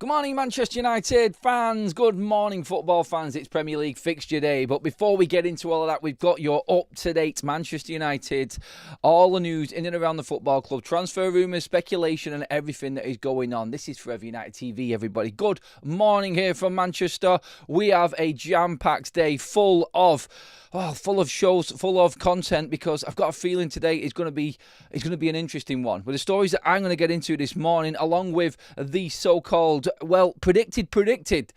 Good morning, Manchester United fans. Good morning, football fans. It's Premier League fixture day. But before we get into all of that, we've got your up-to-date Manchester United, all the news in and around the football club, transfer rumours, speculation and everything that is going on. This is Forever United TV, everybody. Good morning here from Manchester. We have a jam-packed day full of shows, full of content, because I've got a feeling today is going to be an interesting one. With the stories that I'm going to get into this morning, along with the so-called, predicted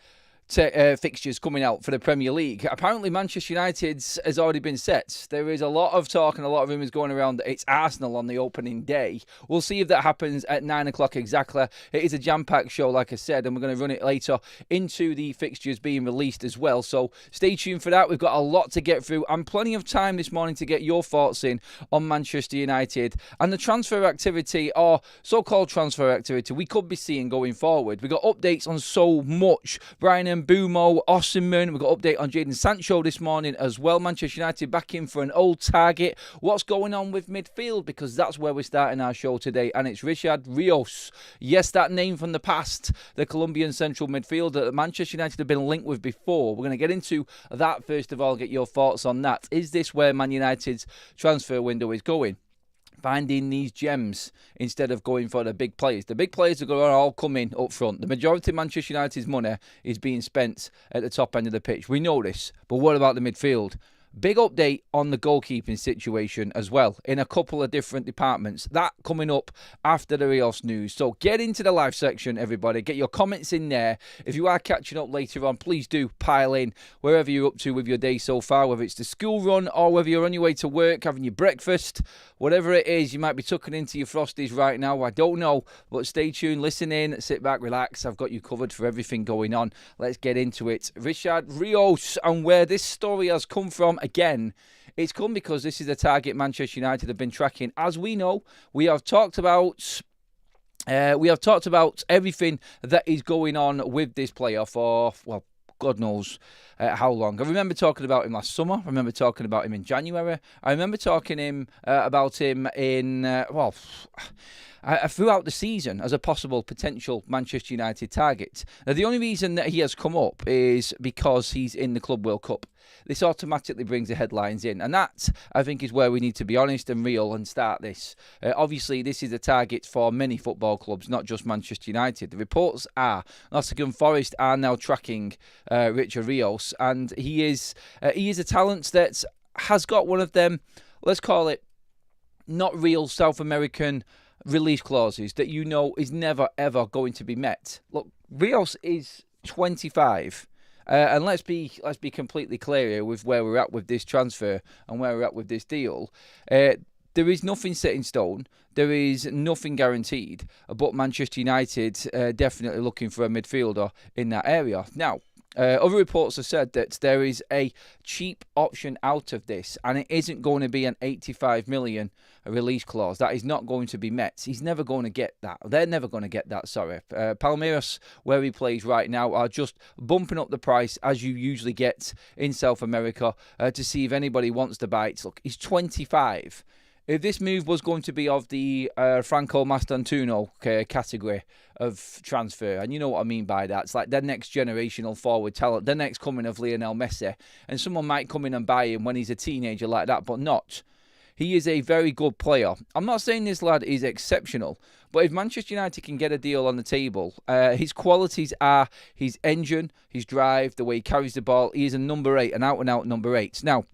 fixtures coming out for the Premier League. Apparently Manchester United's has already been set. There is a lot of talk and a lot of rumours going around that it's Arsenal on the opening day. We'll see if that happens at 9 o'clock exactly. It is a jam-packed show, like I said, and we're going to run it later into the fixtures being released as well. So stay tuned for that. We've got a lot to get through and plenty of time this morning to get your thoughts in on Manchester United and the transfer activity, or so-called transfer activity, we could be seeing going forward. We've got updates on so much. Brian Bumo, Osimhen. We've got an update on Jadon Sancho this morning as well. Manchester United back in for an old target. What's going on with midfield? Because that's where we're starting our show today. And it's Rios. Yes, that name from the past. The Colombian central midfielder that Manchester United have been linked with before. We're going to get into that first of all, get your thoughts on that. Is this where Man United's transfer window is going? Finding these gems instead of going for the big players. The big players are going to all come in up front. The majority of Manchester United's money is being spent at the top end of the pitch. We know this, but what about the midfield? Big update on the goalkeeping situation as well in a couple of different departments. That coming up after the Rios news. So get into the live section, everybody. Get your comments in there. If you are catching up later on, please do pile in wherever you're up to with your day so far, whether it's the school run or whether you're on your way to work, having your breakfast, whatever it is. You might be tucking into your Frosties right now. I don't know, but stay tuned, listen in, sit back, relax. I've got you covered for everything going on. Let's get into it. Rios, and where this story has come from. Again, it's come because this is a target Manchester United have been tracking. As we know, we have talked about everything that is going on with this player for, God knows how long. I remember talking about him last summer. I remember talking about him in January. I remember talking about him in, throughout the season as a possible potential Manchester United target. Now, the only reason that he has come up is because he's in the Club World Cup. This automatically brings the headlines in. And that, I think, is where we need to be honest and real and start this. Obviously, this is a target for many football clubs, not just Manchester United. The reports are Nottingham Forest are now tracking Richard Rios. And he is a talent that has got one of them, let's call it, not real South American release clauses that you know is never, ever going to be met. Look, Rios is 25. And let's be completely clear here with where we're at with this transfer and where we're at with this deal. There is nothing set in stone. There is nothing guaranteed. But Manchester United definitely looking for a midfielder in that area. Now, other reports have said that there is a cheap option out of this, and it isn't going to be an 85 million release clause. That is not going to be met. He's never going to get that. They're never going to get that, sorry. Palmeiras, where he plays right now, are just bumping up the price, as you usually get in South America, to see if anybody wants to buy it. Look, he's 25. If this move was going to be of the Franco Mastantuono category of transfer, and you know what I mean by that, it's like the next generational forward talent, the next coming of Lionel Messi, and someone might come in and buy him when he's a teenager like that, but not. He is a very good player. I'm not saying this lad is exceptional, but if Manchester United can get a deal on the table, his qualities are his engine, his drive, the way he carries the ball. He is a number 8, an out-and-out number 8. Now,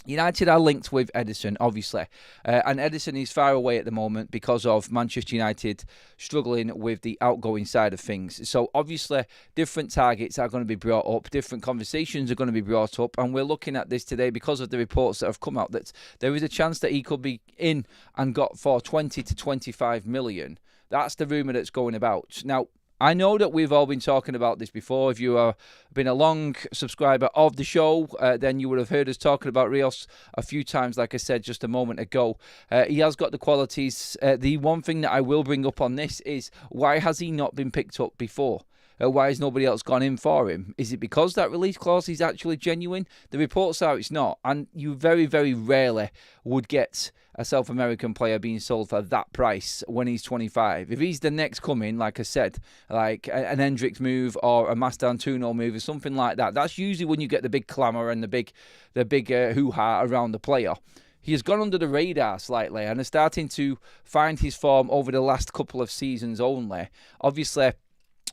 United are linked with Ederson, obviously, and Ederson is far away at the moment because of Manchester United struggling with the outgoing side of things. So obviously different targets are going to be brought up, different conversations are going to be brought up, and we're looking at this today because of the reports that have come out that there is a chance that he could be in and got for 20 to 25 million. That's the rumour that's going about. Now, I know that we've all been talking about this before. If you have been a long subscriber of the show, then you would have heard us talking about Rios a few times, like I said just a moment ago. He has got the qualities. The one thing that I will bring up on this is, why has he not been picked up before? Why has nobody else gone in for him? Is it because that release clause is actually genuine? The reports are it's not. And you very, very rarely would get a South American player being sold for that price when he's 25. If he's the next coming, like I said, like an Hendricks move or a Mastantuono move or something like that, that's usually when you get the big clamour and the big hoo-ha around the player. He has gone under the radar slightly and is starting to find his form over the last couple of seasons only. Obviously,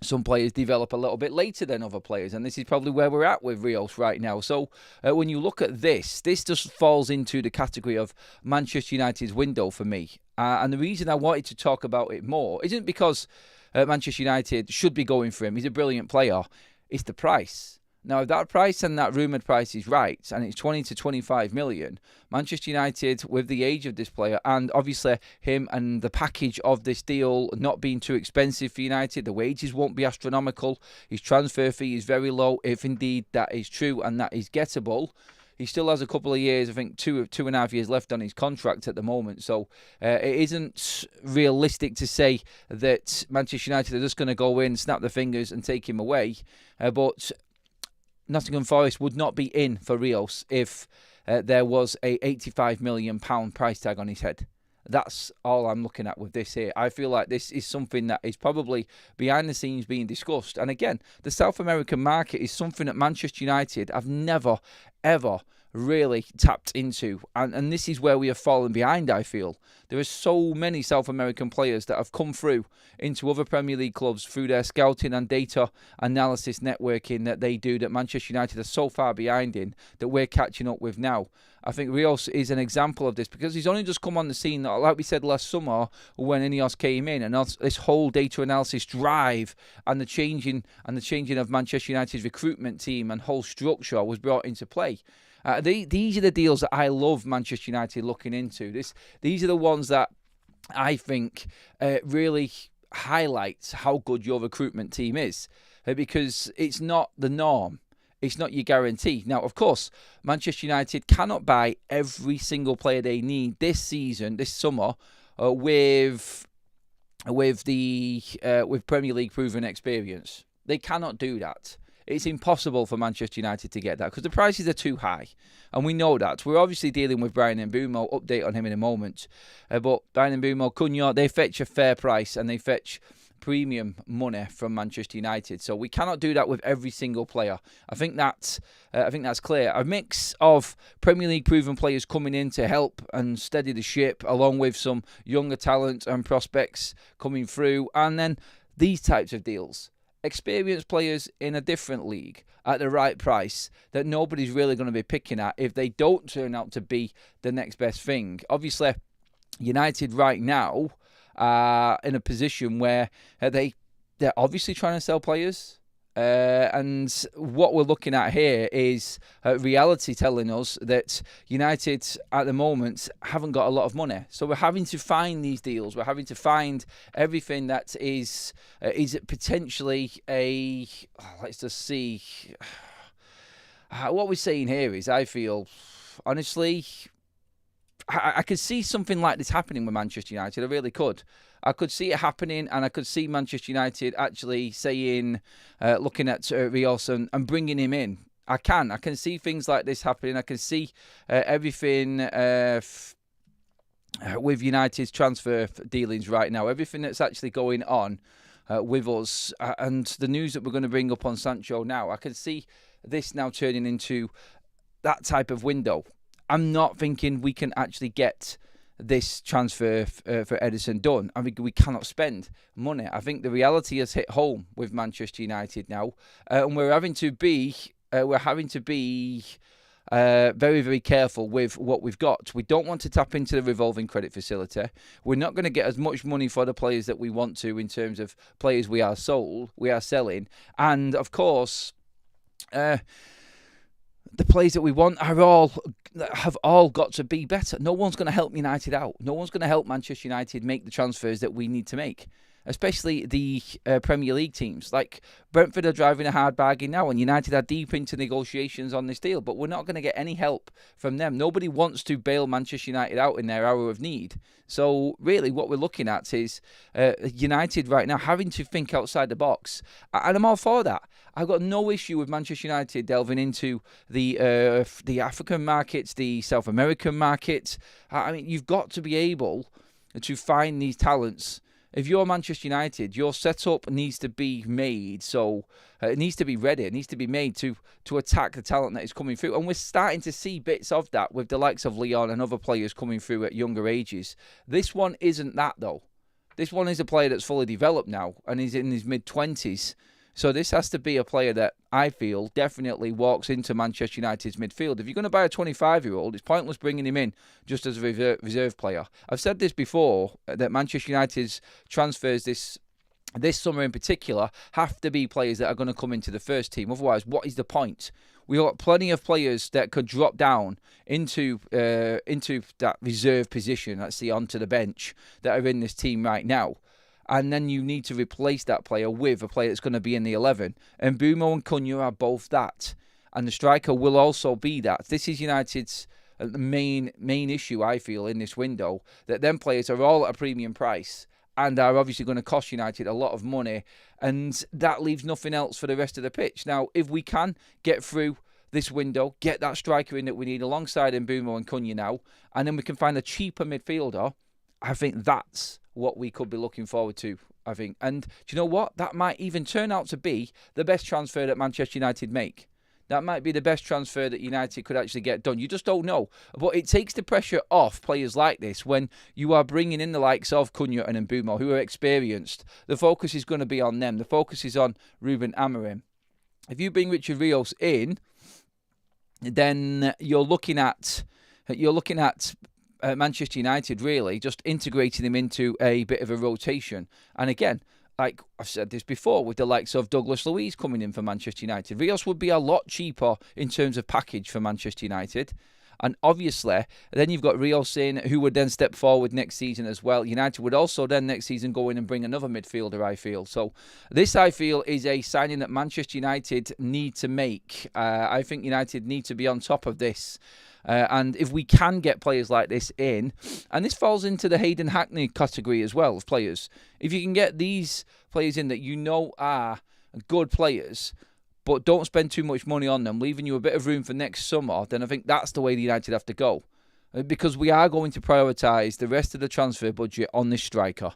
some players develop a little bit later than other players, and this is probably where we're at with Rios right now. So when you look at this just falls into the category of Manchester United's window for me. And the reason I wanted to talk about it more isn't because Manchester United should be going for him. He's a brilliant player. It's the price. Now, if that price and that rumoured price is right, and it's 20 to 25 million, Manchester United, with the age of this player, and obviously him and the package of this deal not being too expensive for United, the wages won't be astronomical, his transfer fee is very low, if indeed that is true and that is gettable. He still has a couple of years, I think two and a half years left on his contract at the moment. So it isn't realistic to say that Manchester United are just going to go in, snap their fingers and take him away. But Nottingham Forest would not be in for Rios if there was a £85 million price tag on his head. That's all I'm looking at with this here. I feel like this is something that is probably behind the scenes being discussed. And again, the South American market is something that Manchester United have never, ever really tapped into. And this is where we have fallen behind, I feel. There are so many South American players that have come through into other Premier League clubs through their scouting and data analysis networking that they do, that Manchester United are so far behind in, that we're catching up with now. I think Rios is an example of this because he's only just come on the scene, like we said last summer when ENEOS came in, and this whole data analysis drive and the changing of Manchester United's recruitment team and whole structure was brought into play. These are the deals that I love Manchester United looking into. These are the ones that I think really highlights how good your recruitment team is, because it's not the norm. It's not your guarantee. Now, of course, Manchester United cannot buy every single player they need this season, this summer, with Premier League proven experience. They cannot do that. It's impossible for Manchester United to get that because the prices are too high. And we know that. We're obviously dealing with Bryan Mbeumo. Update on him in a moment. But Bryan Mbeumo, Cunha, they fetch a fair price and they fetch premium money from Manchester United. So we cannot do that with every single player. I think that's clear. A mix of Premier League proven players coming in to help and steady the ship, along with some younger talent and prospects coming through. And then these types of deals. Experienced players in a different league at the right price that nobody's really going to be picking at if they don't turn out to be the next best thing. Obviously, United right now are in a position where they're obviously trying to sell players. And what we're looking at here is reality telling us that United at the moment haven't got a lot of money. So we're having to find these deals. We're having to find everything that is potentially a... let's just see. What we're saying here is, I feel, honestly, I could see something like this happening with Manchester United. I really could. I could see it happening, and I could see Manchester United actually saying, looking at Rios and bringing him in. I can see things like this happening. I can see everything with United's transfer dealings right now. Everything that's actually going on with us, and the news that we're going to bring up on Sancho now. I can see this now turning into that type of window. I'm not thinking we can actually get this transfer for Ederson done. I think we cannot spend money. I think the reality has hit home with Manchester United now, and we're having to be very, very careful with what we've got. We don't want to tap into the revolving credit facility. We're not going to get as much money for the players that we want to in terms of players we are selling, and of course, the players that we want have all got to be better. No one's going to help United out. No one's going to help Manchester United make the transfers that we need to make. especially the Premier League teams. Like Brentford are driving a hard bargain now, and United are deep into negotiations on this deal, but we're not going to get any help from them. Nobody wants to bail Manchester United out in their hour of need. So really what we're looking at is United right now having to think outside the box, and I'm all for that. I've got no issue with Manchester United delving into the African markets, the South American markets. I mean, you've got to be able to find these talents. If you're Manchester United, your setup needs to be made, so it needs to be ready. It needs to be made to attack the talent that is coming through. And we're starting to see bits of that with the likes of Leon and other players coming through at younger ages. This one isn't that, though. This one is a player that's fully developed now, and he's in his mid-20s. So this has to be a player that I feel definitely walks into Manchester United's midfield. If you're going to buy a 25-year-old, it's pointless bringing him in just as a reserve player. I've said this before, that Manchester United's transfers this summer in particular have to be players that are going to come into the first team. Otherwise, what is the point? We've got plenty of players that could drop down into that reserve position, let's see, onto the bench, that are in this team right now. And then you need to replace that player with a player that's going to be in the 11. And Mbeumo and Cunha are both that. And the striker will also be that. This is United's main issue, I feel, in this window. That them players are all at a premium price and are obviously going to cost United a lot of money. And that leaves nothing else for the rest of the pitch. Now, if we can get through this window, get that striker in that we need alongside Mbeumo and Cunha now, and then we can find a cheaper midfielder, I think that's what we could be looking forward to, I think. And do you know what? That might even turn out to be the best transfer that Manchester United make. That might be the best transfer that United could actually get done. You just don't know. But it takes the pressure off players like this when you are bringing in the likes of Cunha and Mbeumo, who are experienced. The focus is going to be on them. The focus is on Ruben Amorim. If you bring Richard Rios in, then you're looking at Manchester United really just integrating him into a bit of a rotation. And again, like I've said this before, with the likes of Douglas Luiz coming in for Manchester United, Rios would be a lot cheaper in terms of package for Manchester United. And obviously, then you've got Rios in, who would then step forward next season as well. United would also then next season go in and bring another midfielder, I feel. So this, I feel, is a signing that Manchester United need to make. I think United need to be on top of this. And if we can get players like this in, and this falls into the Hayden Hackney category as well of players, if you can get these players in that you know are good players, but don't spend too much money on them, leaving you a bit of room for next summer, then I think that's the way the United have to go. Because we are going to prioritise the rest of the transfer budget on this striker.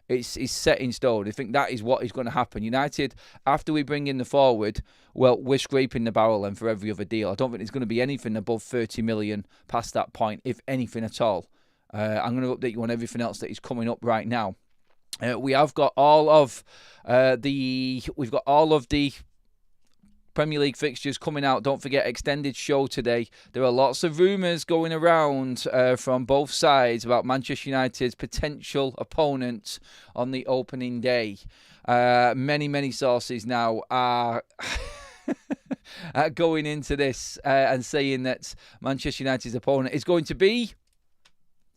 It's set in stone. I think that is what is going to happen. United, after we bring in the forward, well, we're scraping the barrel end for every other deal. I don't think there's going to be anything above 30 million past that point, if anything at all. I'm going to update you on everything else that is coming up right now. We have got all of the Premier League fixtures coming out. Don't forget, extended show today. There are lots of rumours going around from both sides about Manchester United's potential opponent on the opening day. Many sources now are going into this and saying that Manchester United's opponent is going to be...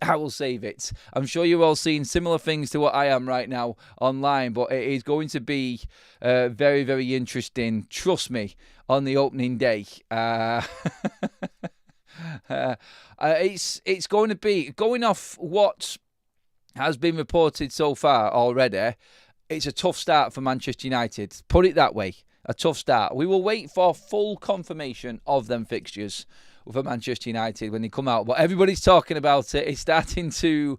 I will save it. I'm sure you're all seeing similar things to what I am right now online, but it is going to be very interesting, trust me, on the opening day. It's going to be, going off what has been reported so far already, it's a tough start for Manchester United. Put it that way, a tough start. We will wait for full confirmation of them fixtures for Manchester United when they come out, but everybody's talking about it. It's starting to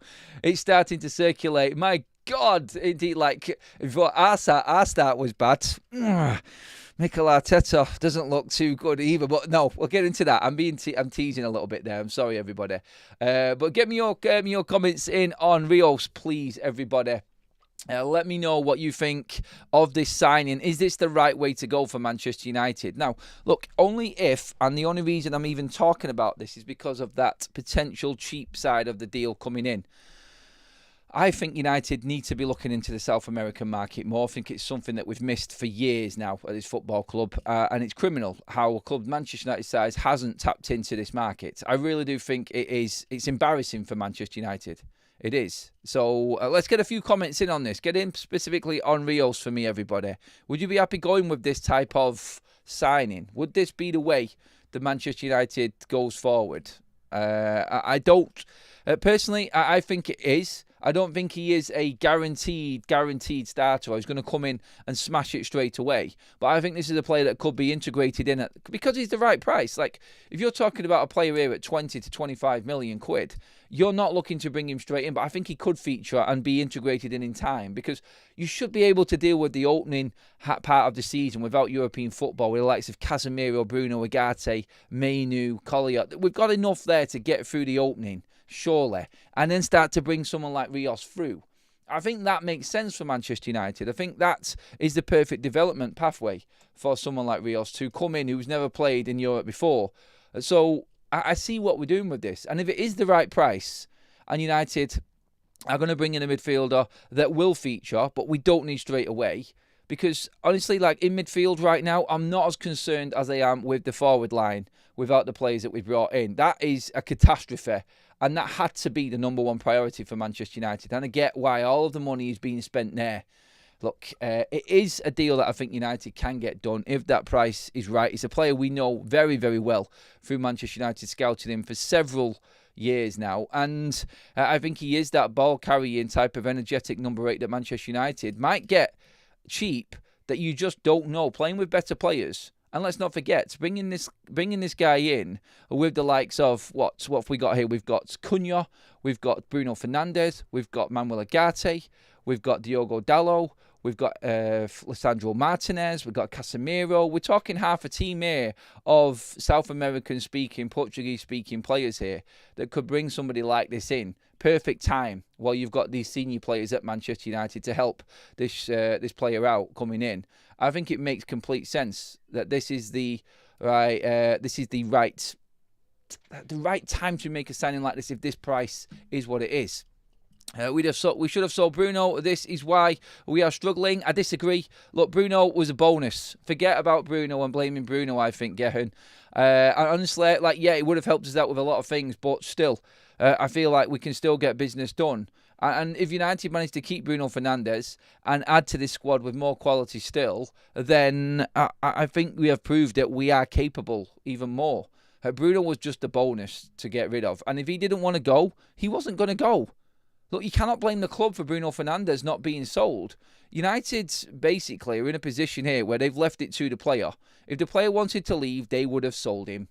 circulate. My God, indeed, like before our start was bad. Mikel Arteta doesn't look too good either, but no, we'll get into that. I'm teasing a little bit there. I'm sorry, everybody. But get me your comments in on Rios, please, everybody. Let me know what you think of this signing. Is this the right way to go for Manchester United? Now, look, only if, and the only reason I'm even talking about this is because of that potential cheap side of the deal coming in. I think United need to be looking into the South American market more. I think it's something that we've missed for years now at this football club. And it's criminal how a club Manchester United size hasn't tapped into this market. I really do think it's embarrassing for Manchester United. It is. So let's get a few comments in on this. Get in specifically on Rios for me, everybody. Would you be happy going with this type of signing? Would this be the way that Manchester United goes forward? I don't. Personally, I think it is. I don't think he is a guaranteed starter. He's going to come in and smash it straight away. But I think this is a player that could be integrated in because he's the right price. Like, if you're talking about a player here at 20 to 25 million quid, you're not looking to bring him straight in. But I think he could feature and be integrated in time, because you should be able to deal with the opening part of the season without European football with the likes of Casemiro, Bruno, Ugarte, Mainu, Collier. We've got enough there to get through the opening, surely, and then start to bring someone like Rios through. I think that makes sense for Manchester United. I think that is the perfect development pathway for someone like Rios to come in who's never played in Europe before. So I see what we're doing with this. And if it is the right price, and United are going to bring in a midfielder that will feature, but we don't need straight away, because honestly, like in midfield right now, I'm not as concerned as I am with the forward line without the players that we brought in. That is a catastrophe. And that had to be the number one priority for Manchester United. And I get why all of the money is being spent there. Look, it is a deal that I think United can get done if that price is right. It's a player we know very, very well through Manchester United scouting him for several years now. And I think he is that ball-carrying type of energetic number 8 that Manchester United might get cheap, that you just don't know. Playing with better players. And let's not forget, bringing this guy in with the likes of, what have we got here? We've got Cunha, we've got Bruno Fernandes, we've got Manuel Ugarte, we've got Diogo Dalot, we've got Lisandro Martinez, we've got Casemiro. We're talking half a team here of South American-speaking, Portuguese-speaking players here that could bring somebody like this in. Perfect time while you've got these senior players at Manchester United to help this player out coming in. I think it makes complete sense that this is the right time to make a signing like this if this price is what it is. We should have sold Bruno. This is why we are struggling. I disagree. Look, Bruno was a bonus. Forget about Bruno and blaming Bruno, I think, Gehan. Honestly, it would have helped us out with a lot of things, but still, I feel like we can still get business done. And if United manage to keep Bruno Fernandes and add to this squad with more quality still, then I think we have proved that we are capable even more. Bruno was just a bonus to get rid of. And if he didn't want to go, he wasn't going to go. Look, you cannot blame the club for Bruno Fernandes not being sold. United basically are in a position here where they've left it to the player. If the player wanted to leave, they would have sold him.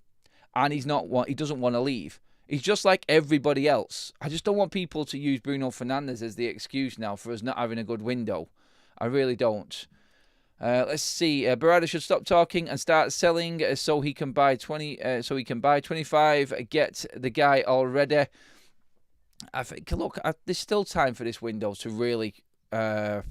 And he doesn't want to leave. He's just like everybody else. I just don't want people to use Bruno Fernandes as the excuse now for us not having a good window. I really don't. Let's see. Barada should stop talking and start selling so he can buy 25. Get the guy already. I think. Look, there's still time for this window to really turn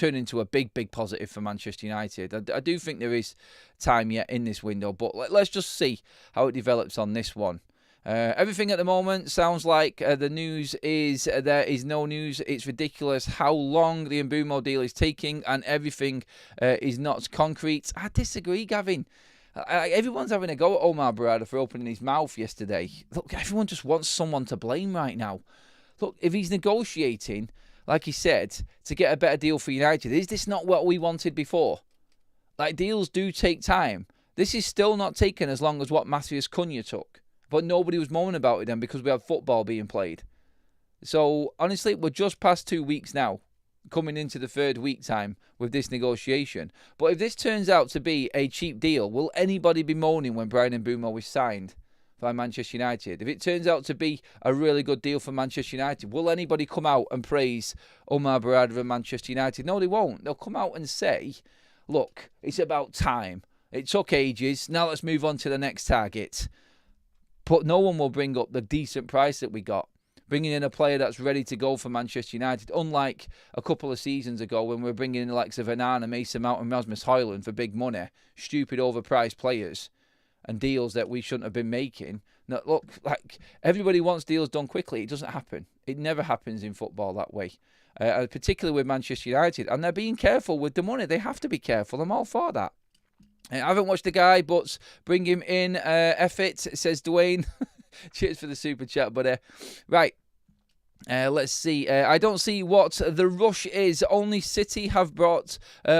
into a big positive for Manchester United. I do think there is time yet in this window, but let's just see how it develops on this one. Everything at the moment sounds like the news is there is no news. It's ridiculous how long the Mbumo deal is taking, and everything is not concrete. I disagree, Gavin. Everyone's having a go at Omar Barada for opening his mouth yesterday. Look, everyone just wants someone to blame right now. Look, if he's negotiating, like he said, to get a better deal for United, is this not what we wanted before? Like, deals do take time. This is still not taking as long as what Matheus Cunha took. But nobody was moaning about it then because we had football being played. So, honestly, we're just past 2 weeks now, coming into the third week time with this negotiation. But if this turns out to be a cheap deal, will anybody be moaning when Bryan Mbeumo was signed by Manchester United? If it turns out to be a really good deal for Manchester United, will anybody come out and praise Omar Barada and Manchester United? No, they won't. They'll come out and say, look, it's about time. It took ages. Now let's move on to the next target. But no one will bring up the decent price that we got. Bringing in a player that's ready to go for Manchester United. Unlike a couple of seasons ago when we were bringing in the likes of Onana, Mason Mount and Rasmus Højlund for big money. Stupid overpriced players. And deals that we shouldn't have been making. Now, look, like, everybody wants deals done quickly. It doesn't happen. It never happens in football that way. Particularly with Manchester United. And they're being careful with the money. They have to be careful. I'm all for that. I haven't watched the guy, but bring him in. F it, says Dwayne. Cheers for the super chat, buddy. Right. Let's see. I don't see what the rush is. Only City have brought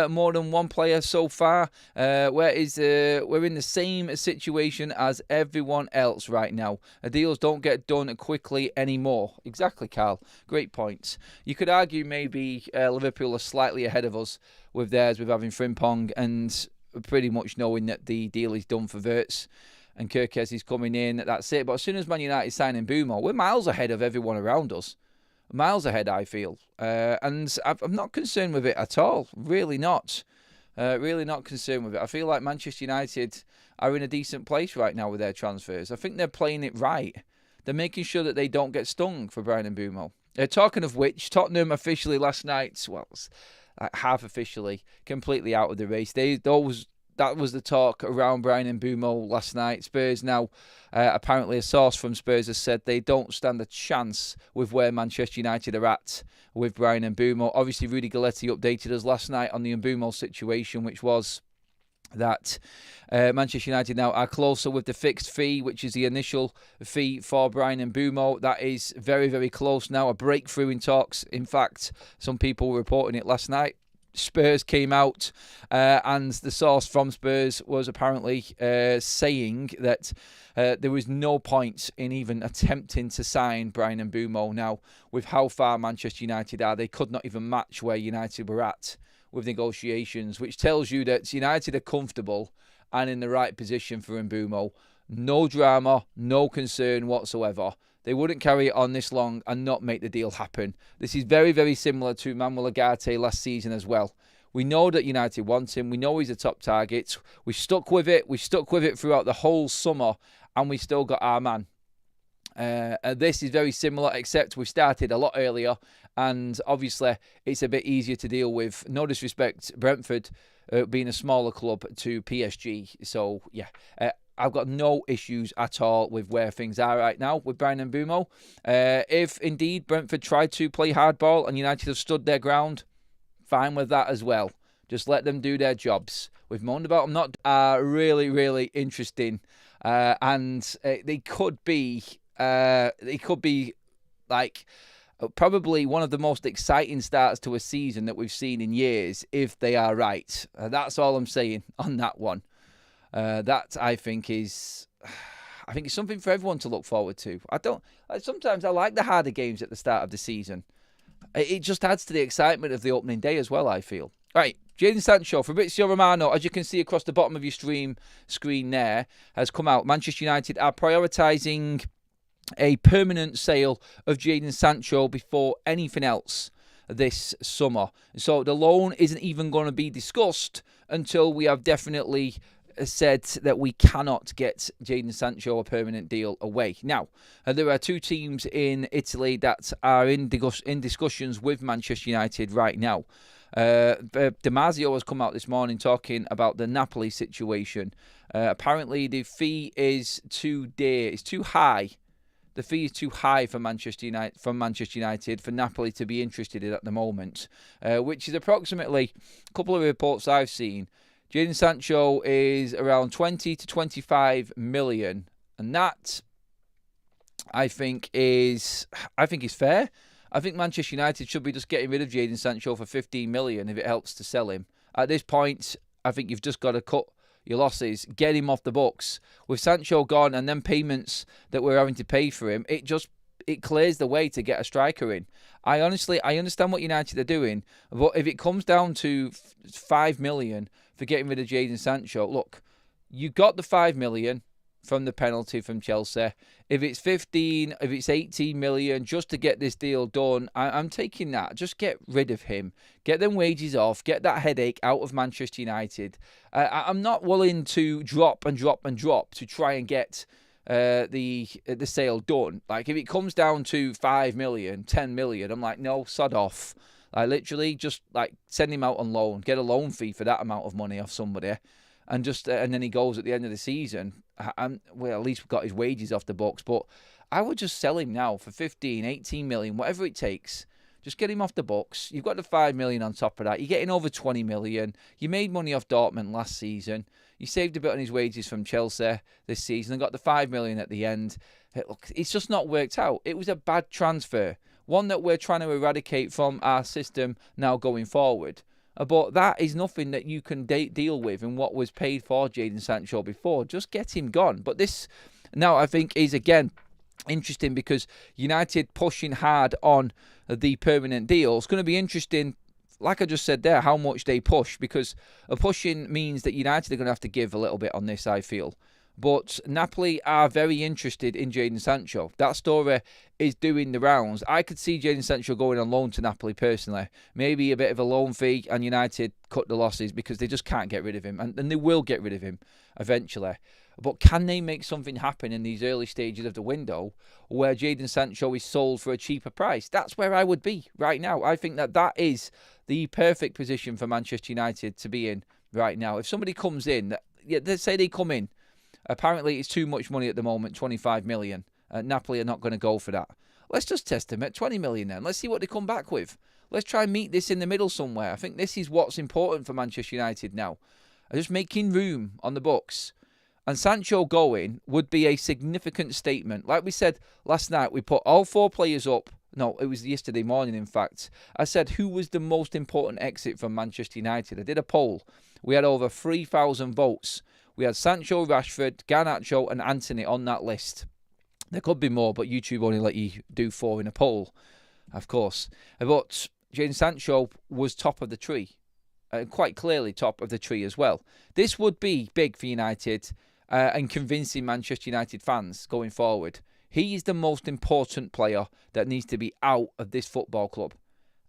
more than one player so far. We're in the same situation as everyone else right now. Deals don't get done quickly anymore. Exactly, Carl. Great point. You could argue maybe Liverpool are slightly ahead of us with theirs, with having Frimpong and pretty much knowing that the deal is done for Wirtz. And Kirkes is coming in, that's it. But as soon as Man United sign Mbeumo, we're miles ahead of everyone around us. Miles ahead, I feel. And I'm not concerned with it at all. Really not. Really not concerned with it. I feel like Manchester United are in a decent place right now with their transfers. I think they're playing it right. They're making sure that they don't get stung for Bryan Mbeumo. Talking of which, Tottenham officially last night, well, half officially, completely out of the race. That was the talk around Bryan Mbeumo last night. Spurs now, apparently a source from Spurs has said they don't stand a chance with where Manchester United are at with Bryan Mbeumo. Obviously, Rudy Galletti updated us last night on the Mbeumo situation, which was that Manchester United now are closer with the fixed fee, which is the initial fee for Bryan Mbeumo. That is very, very close now, a breakthrough in talks. In fact, some people were reporting it last night. Spurs came out and the source from Spurs was apparently saying that there was no point in even attempting to sign Bryan Mbeumo. Now, with how far Manchester United are, they could not even match where United were at with negotiations, which tells you that United are comfortable and in the right position for Mbeumo. No drama, no concern whatsoever. They wouldn't carry it on this long and not make the deal happen. This is very, very similar to Manuel Ugarte last season as well. We know that United want him. We know he's a top target. We stuck with it. We stuck with it throughout the whole summer, and we still got our man. This is very similar, except we started a lot earlier, and obviously it's a bit easier to deal with. No disrespect, Brentford being a smaller club to PSG. So, yeah. I've got no issues at all with where things are right now with Bryan Mbeumo. If indeed Brentford tried to play hardball and United have stood their ground, fine with that as well. Just let them do their jobs. We've moaned about them not really, really interesting, and they could be like probably one of the most exciting starts to a season that we've seen in years if they are right. That's all I'm saying on that one. That I think is something for everyone to look forward to. Sometimes I like the harder games at the start of the season. It just adds to the excitement of the opening day as well, I feel. Right, Jadon Sancho, Fabrizio Romano, as you can see across the bottom of your screen there, has come out. Manchester United are prioritising a permanent sale of Jadon Sancho before anything else this summer. So the loan isn't even going to be discussed until we have definitely said that we cannot get Jadon Sancho a permanent deal away. Now, there are two teams in Italy that are in discussions with Manchester United right now. Damasio has come out this morning talking about the Napoli situation. Apparently, the fee is too dear. It's too high. The fee is too high for Manchester United for Napoli to be interested in at the moment, which is approximately a couple of reports I've seen. Jadon Sancho is around 20 to 25 million, and that I think is fair. I think Manchester United should be just getting rid of Jadon Sancho for 15 million if it helps to sell him. At this point, I think you've just got to cut your losses, get him off the books. With Sancho gone and then payments that we're having to pay for him, it clears the way to get a striker in. I understand what United are doing, but if it comes down to 5 million for getting rid of Jadon Sancho, look, you got the 5 million from the penalty from Chelsea. If it's 15, if it's 18 million just to get this deal done, I'm taking that. Just get rid of him. Get them wages off. Get that headache out of Manchester United. I'm not willing to drop to try and get the sale done. Like, if it comes down to 5 million, 10 million, I'm like, no, sod off. I literally just send him out on loan, get a loan fee for that amount of money off somebody, and then he goes at the end of the season. Well, at least we got his wages off the books, but I would just sell him now for 15, 18 million, whatever it takes. Just get him off the books. You've got the 5 million on top of that. You're getting over 20 million. You made money off Dortmund last season. You saved a bit on his wages from Chelsea this season and got the 5 million at the end. Look, it's just not worked out. It was a bad transfer. one that we're trying to eradicate from our system now going forward. But that is nothing that you can deal with in what was paid for Jadon Sancho before. Just get him gone. But this now I think is again interesting because United pushing hard on the permanent deal. It's going to be interesting, like I just said there, how much they push, because a pushing means that United are going to have to give a little bit on this, I feel. But Napoli are very interested in Jadon Sancho. That story is doing the rounds. I could see Jadon Sancho going on loan to Napoli personally. Maybe a bit of a loan fee and United cut the losses because they just can't get rid of him. And they will get rid of him eventually. But can they make something happen in these early stages of the window where Jadon Sancho is sold for a cheaper price? That's where I would be right now. I think that is the perfect position for Manchester United to be in right now. If somebody comes in, let's say they come in, apparently it's too much money at the moment, 25 million. Napoli are not going to go for that. Let's just test them at 20 million then. Let's see what they come back with. Let's try and meet this in the middle somewhere. I think this is what's important for Manchester United now. Just making room on the books. And Sancho going would be a significant statement. Like we said last night, we put all 4 players up. No, it was yesterday morning, in fact. I said, who was the most important exit from Manchester United? I did a poll. We had over 3,000 votes. We had Sancho, Rashford, Garnacho and Anthony on that list. There could be more, but YouTube only let you do 4 in a poll, of course. But Jadon Sancho was top of the tree. Quite clearly top of the tree as well. This would be big for United and convincing Manchester United fans going forward. He is the most important player that needs to be out of this football club.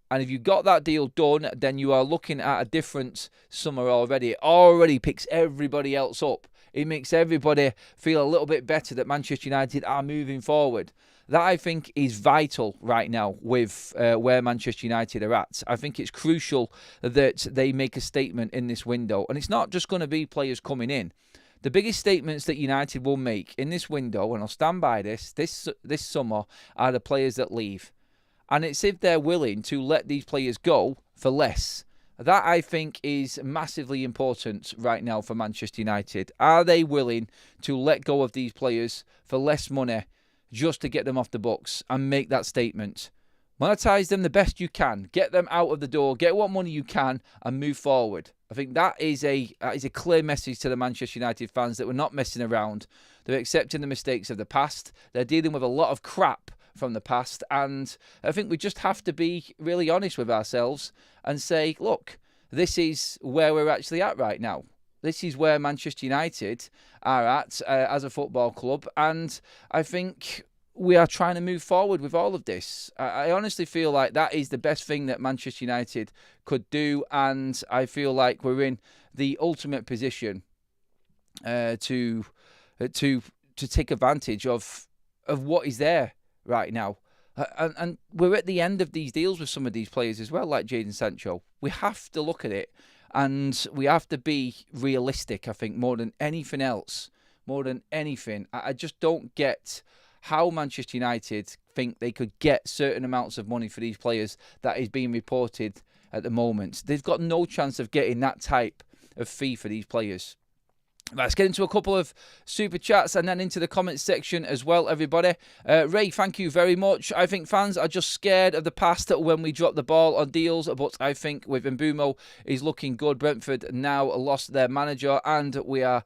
And if you got that deal done, then you are looking at a different summer already. It already picks everybody else up. It makes everybody feel a little bit better that Manchester United are moving forward. That, I think, is vital right now with where Manchester United are at. I think it's crucial that they make a statement in this window. And it's not just going to be players coming in. The biggest statements that United will make in this window, and I'll stand by this summer, are the players that leave. And it's if they're willing to let these players go for less. That, I think, is massively important right now for Manchester United. Are they willing to let go of these players for less money just to get them off the books and make that statement? Monetize them the best you can. Get them out of the door. Get what money you can and move forward. I think that is a clear message to the Manchester United fans that we're not messing around. They're accepting the mistakes of the past. They're dealing with a lot of crap from the past, and I think we just have to be really honest with ourselves and say, look, this is where we're actually at right now. This is where Manchester United are at as a football club, and I think we are trying to move forward with all of this. I honestly feel like that is the best thing that Manchester United could do, and I feel like we're in the ultimate position to take advantage of what is there right now. And we're at the end of these deals with some of these players as well, like Jadon Sancho. We have to look at it, and we have to be realistic, I think, more than anything else. More than anything. I just don't get how Manchester United think they could get certain amounts of money for these players that is being reported at the moment. They've got no chance of getting that type of fee for these players. Let's get into a couple of super chats and then into the comments section as well, everybody. Ray, thank you very much. I think fans are just scared of the past when we drop the ball on deals, but I think with Mbeumo is looking good. Brentford now lost their manager and we are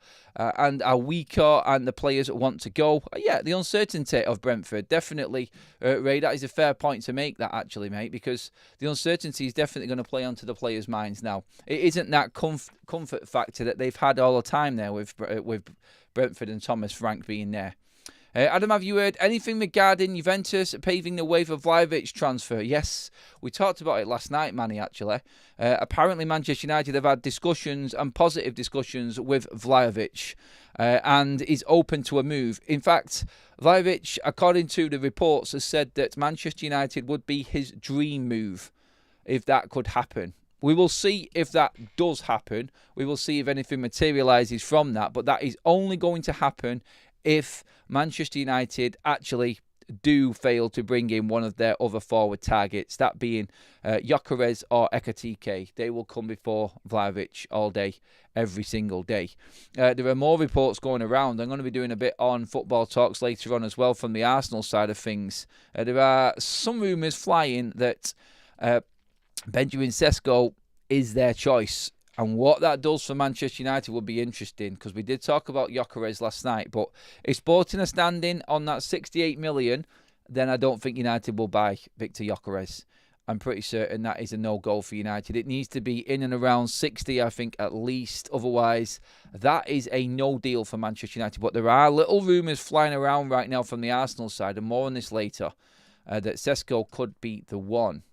weaker and the players want to go. Yeah, the uncertainty of Brentford, definitely, Ray, that is a fair point to make that actually, mate, because the uncertainty is definitely going to play onto the players' minds now. It isn't that comfort factor that they've had all the time there with Brentford and Thomas Frank being there. Adam, have you heard anything regarding Juventus paving the way for Vlahovic transfer? Yes, we talked about it last night, Manny, actually. Apparently, Manchester United have had discussions and positive discussions with Vlahovic and is open to a move. In fact, Vlahovic, according to the reports, has said that Manchester United would be his dream move if that could happen. We will see if that does happen. We will see if anything materialises from that. But that is only going to happen if Manchester United actually do fail to bring in one of their other forward targets, that being Gyökeres or Ekitike, they will come before Vlahovic all day, every single day. There are more reports going around. I'm going to be doing a bit on Football Talks later on as well from the Arsenal side of things. There are some rumours flying that Benjamin Sesko is their choice. And what that does for Manchester United will be interesting, because we did talk about Gyökeres last night. But if Sporting are standing on that 68 million, then I don't think United will buy Victor Gyökeres. I'm pretty certain that is a no-go for United. It needs to be in and around 60, I think, at least. Otherwise, that is a no deal for Manchester United. But there are little rumours flying around right now from the Arsenal side, and more on this later, that Sesko could be the one.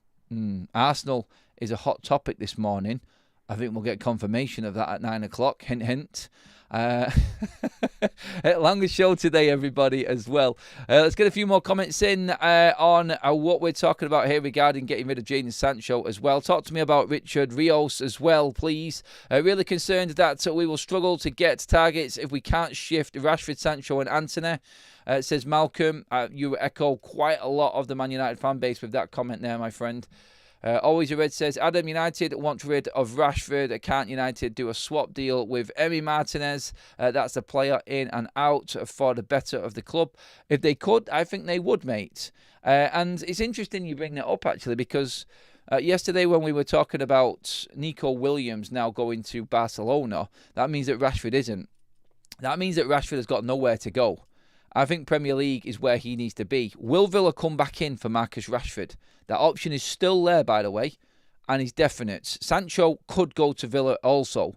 Arsenal is a hot topic this morning. I think we'll get confirmation of that at 9 o'clock. Hint, hint. Longest show today, everybody, as well. Let's get a few more comments in on what we're talking about here regarding getting rid of Jadon Sancho as well. Talk to me about Richard Rios as well, please. Really concerned that we will struggle to get targets if we can't shift Rashford, Sancho and Antony. Says Malcolm. You echo quite a lot of the Man United fan base with that comment there, my friend. Always a Red says, Adam, United want rid of Rashford. Can't United do a swap deal with Emi Martinez? That's the player in and out for the better of the club. If they could, I think they would, mate. And it's interesting you bring that up, actually, because yesterday when we were talking about Nico Williams now going to Barcelona, that means that Rashford isn't. That means that Rashford has got nowhere to go. I think Premier League is where he needs to be. Will Villa come back in for Marcus Rashford? That option is still there, by the way, and is definite. Sancho could go to Villa also.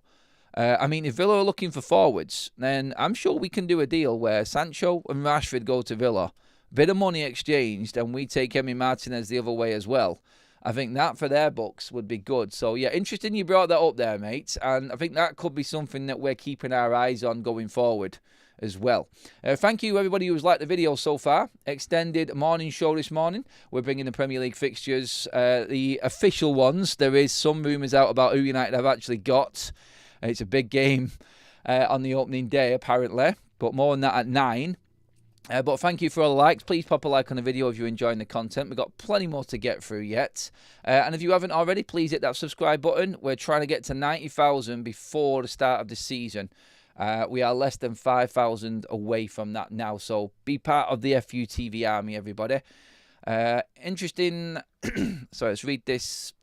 I mean, if Villa are looking for forwards, then I'm sure we can do a deal where Sancho and Rashford go to Villa, bit of money exchanged, and we take Emi Martinez the other way as well. I think that for their books would be good. So, yeah, interesting you brought that up there, mate. And I think that could be something that we're keeping our eyes on going forward as well. Thank you everybody who's liked the video so far. Extended morning show this morning. We're bringing the Premier League fixtures, the official ones. There is some rumours out about who United have actually got. It's a big game on the opening day apparently, but more on that at 9. But thank you for all the likes. Please pop a like on the video if you're enjoying the content. We've got plenty more to get through yet. And if you haven't already, please hit that subscribe button. We're trying to get to 90,000 before the start of the season. We are less than 5,000 away from that now. So be part of the FUTV army, everybody. Interesting. Sorry, let's read this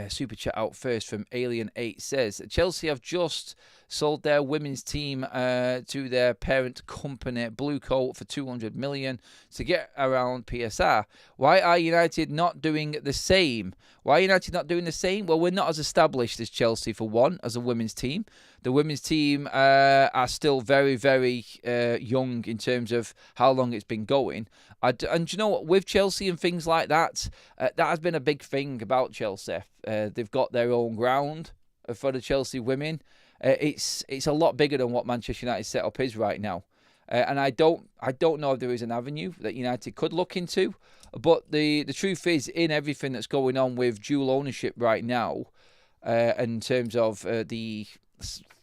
super chat out first from Alien8. Says, Chelsea have just sold their women's team to their parent company, Bluecoat, for 200 million to get around PSR. Why are United not doing the same? Why are United not doing the same? Well, we're not as established as Chelsea, for one, as a women's team. The women's team are still very, very young in terms of how long it's been going. And you know what? With Chelsea and things like that, that has been a big thing about Chelsea. They've got their own ground for the Chelsea women. It's a lot bigger than what Manchester United's setup is right now. And I don't know if there is an avenue that United could look into. But the truth is, in everything that's going on with dual ownership right now, in terms of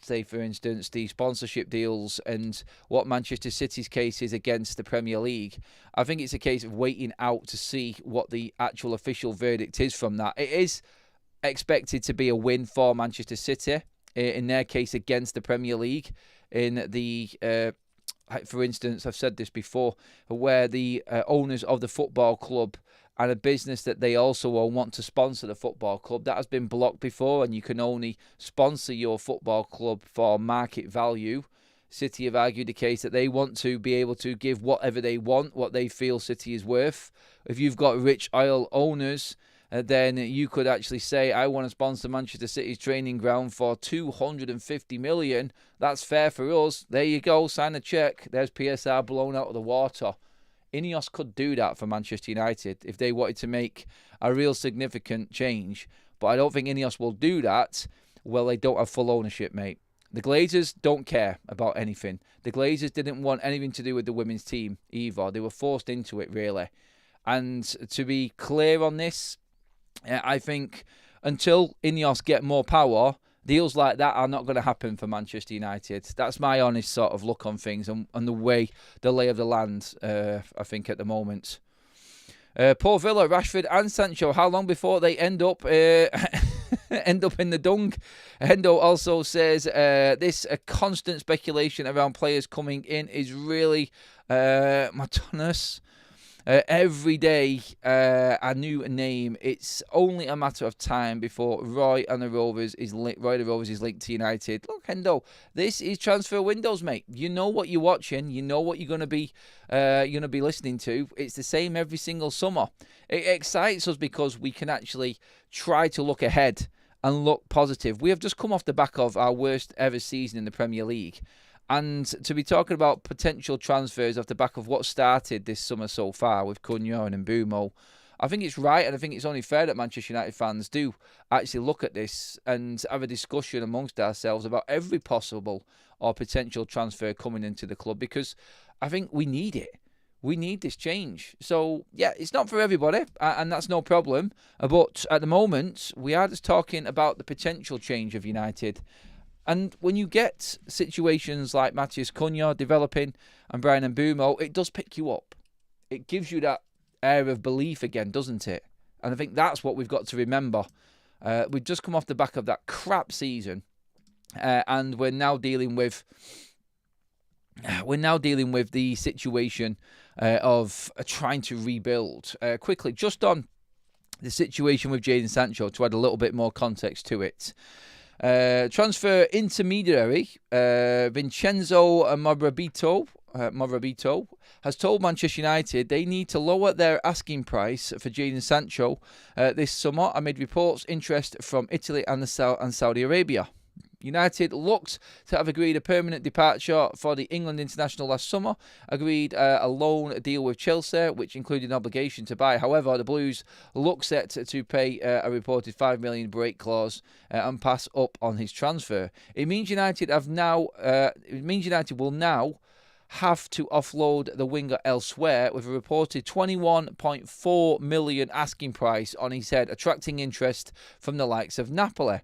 say, for instance, the sponsorship deals and what Manchester City's case is against the Premier League, I think it's a case of waiting out to see what the actual official verdict is from that. It is expected to be a win for Manchester City, in their case against the Premier League, in the, for instance, I've said this before, where the owners of the football club and a business that they also own want to sponsor the football club. That has been blocked before, and you can only sponsor your football club for market value. City have argued the case that they want to be able to give whatever they want, what they feel City is worth. If you've got rich oil owners, then you could actually say, I want to sponsor Manchester City's training ground for 250 million. That's fair for us. There you go, sign a cheque. There's PSR blown out of the water. Ineos could do that for Manchester United if they wanted to make a real significant change. But I don't think Ineos will do that. Well, they don't have full ownership, mate. The Glazers don't care about anything. The Glazers didn't want anything to do with the women's team either. They were forced into it, really. And to be clear on this, I think until Ineos get more power, deals like that are not going to happen for Manchester United. That's my honest sort of look on things and the lay of the land, I think, at the moment. Poor Villa, Rashford and Sancho, how long before they end up end up in the dung? Hendo also says this constant speculation around players coming in is really monotonous. Every day, a new name. It's only a matter of time before Roy the Rovers is linked to United. Look, Hendo, this is transfer windows, mate. You know what you're watching. You know what you're gonna be listening to. It's the same every single summer. It excites us because we can actually try to look ahead and look positive. We have just come off the back of our worst ever season in the Premier League. And to be talking about potential transfers off the back of what started this summer so far with Cunha and Mbeumo, I think it's right, and I think it's only fair that Manchester United fans do actually look at this and have a discussion amongst ourselves about every possible or potential transfer coming into the club, because I think we need it. We need this change. So, yeah, it's not for everybody, and that's no problem. But at the moment, we are just talking about the potential change of United. And when you get situations like Matheus Cunha developing and Bryan Mbeumo, it does pick you up. It gives you that air of belief again, doesn't it? And I think that's what we've got to remember. We've just come off the back of that crap season, and we're now dealing with the situation of trying to rebuild. Quickly, just on the situation with Jadon Sancho, to add a little bit more context to it. Transfer intermediary Vincenzo Morabito has told Manchester United they need to lower their asking price for Jadon Sancho this summer amid reports interest from Italy and Saudi Arabia. United looked to have agreed a permanent departure for the England international last summer, agreed a loan deal with Chelsea, which included an obligation to buy. However, the Blues look set to pay a reported $5 million break clause and pass up on his transfer. It means United will now have to offload the winger elsewhere with a reported $21.4 million asking price on his head, attracting interest from the likes of Napoli.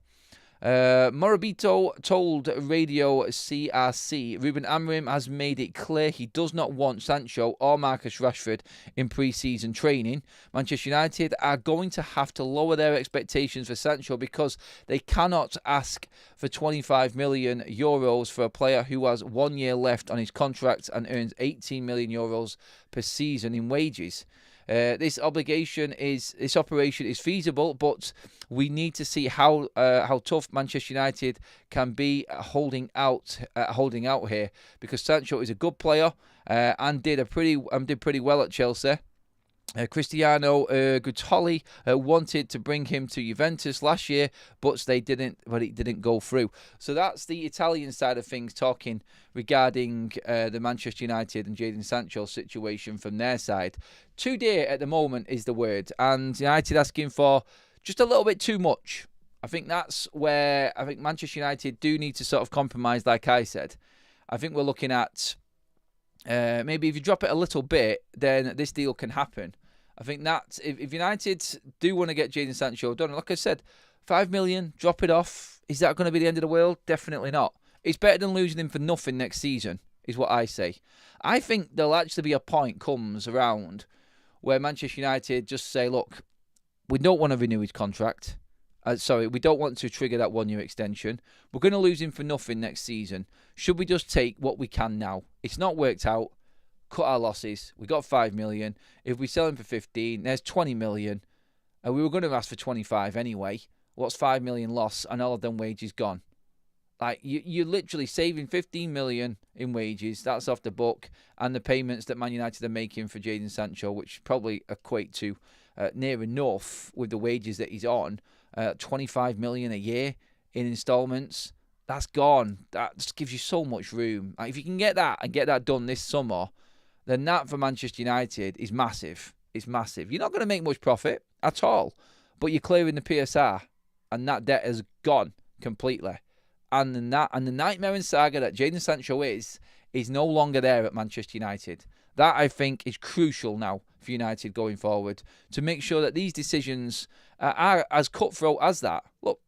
Morabito told Radio CRC Ruben Amorim has made it clear he does not want Sancho or Marcus Rashford in pre-season training. Manchester United are going to have to lower their expectations for Sancho because they cannot ask for €25 million for a player who has 1 year left on his contract and earns €18 million per season in wages. This operation is feasible, but we need to see how tough Manchester United can be holding out here, because Sancho is a good player and did pretty well at Chelsea. Cristiano Guttoli wanted to bring him to Juventus last year, but it didn't go through. So that's the Italian side of things, talking regarding the Manchester United and Jadon Sancho situation from their side. Too dear at the moment is the word, and United asking for just a little bit too much. I think that's where I think Manchester United do need to sort of compromise, like I said. I think we're looking at maybe if you drop it a little bit, then this deal can happen. I think that if United do want to get Jadon Sancho done, like I said, $5 million, drop it off. Is that going to be the end of the world? Definitely not. It's better than losing him for nothing next season, is what I say. I think there'll actually be a point comes around where Manchester United just say, look, we don't want to renew his contract. We don't want to trigger that 1 year extension. We're going to lose him for nothing next season. Should we just take what we can now? It's not worked out. Cut our losses. We got $5 million. If we sell him for 15, there's $20 million. And we were going to ask for 25 anyway. What's $5 million loss and all of them wages gone? Like you're literally saving $15 million in wages. That's off the book, and the payments that Man United are making for Jadon Sancho, which probably equate to near enough with the wages that he's on. $25 million a year in installments. That's gone. That just gives you so much room. If you can get that and get that done this summer, then that for Manchester United is massive. It's massive. You're not going to make much profit at all, but you're clearing the PSR, and that debt has gone completely. And the nightmare and saga that Jadon Sancho is no longer there at Manchester United. That, I think, is crucial now for United going forward, to make sure that these decisions are as cutthroat as that. Look,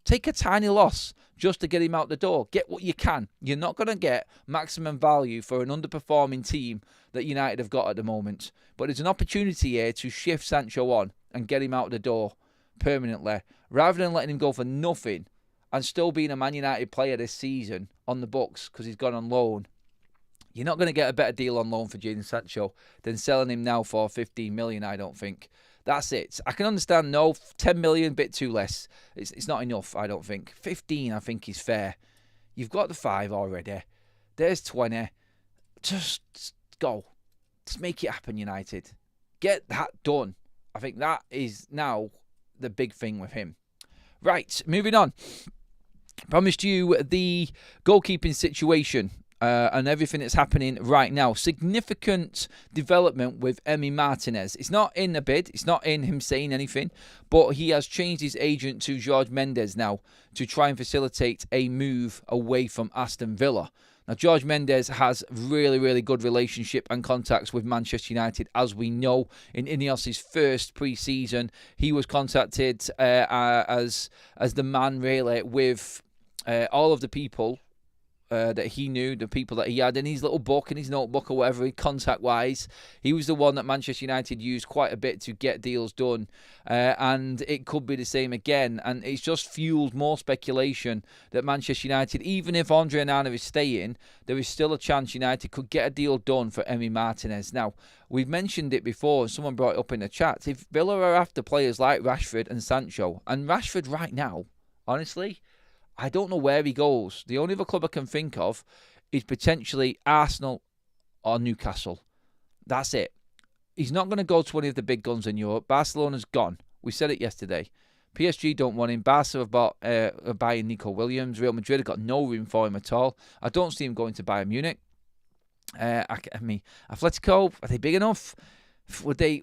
Take a tiny loss just to get him out the door. Get what you can. You're not going to get maximum value for an underperforming team that United have got at the moment. But there's an opportunity here to shift Sancho on and get him out the door permanently, rather than letting him go for nothing and still being a Man United player this season on the books because he's gone on loan. You're not going to get a better deal on loan for Jadon Sancho than selling him now for 15 million, I don't think. That's it. I can understand, no, 10 million, bit too less. It's not enough, I don't think. 15, I think, is fair. You've got the 5 already. There's 20. Just go. Just make it happen, United. Get that done. I think that is now the big thing with him. Right, moving on. Promised you the goalkeeping situation and everything that's happening right now. Significant development with Emi Martinez. It's not in the bid. It's not in him saying anything. But he has changed his agent to Jorge Mendes now to try and facilitate a move away from Aston Villa. Now, Jorge Mendes has really, really good relationship and contacts with Manchester United. As we know, in Ineos' first pre-season, he was contacted as the man, really, with all of the people that he knew, the people that he had in his little book, in his notebook or whatever, contact-wise. He was the one that Manchester United used quite a bit to get deals done. And it could be the same again. And it's just fueled more speculation that Manchester United, even if Andre Onana is staying, there is still a chance United could get a deal done for Emi Martinez. Now, we've mentioned it before, and someone brought it up in the chat. If Villa are after players like Rashford and Sancho, and Rashford right now, honestly, I don't know where he goes. The only other club I can think of is potentially Arsenal or Newcastle. That's it. He's not going to go to any of the big guns in Europe. Barcelona's gone. We said it yesterday. PSG don't want him. Barca have bought buying Nico Williams. Real Madrid have got no room for him at all. I don't see him going to Bayern Munich. I mean, Atletico, are they big enough? Would they?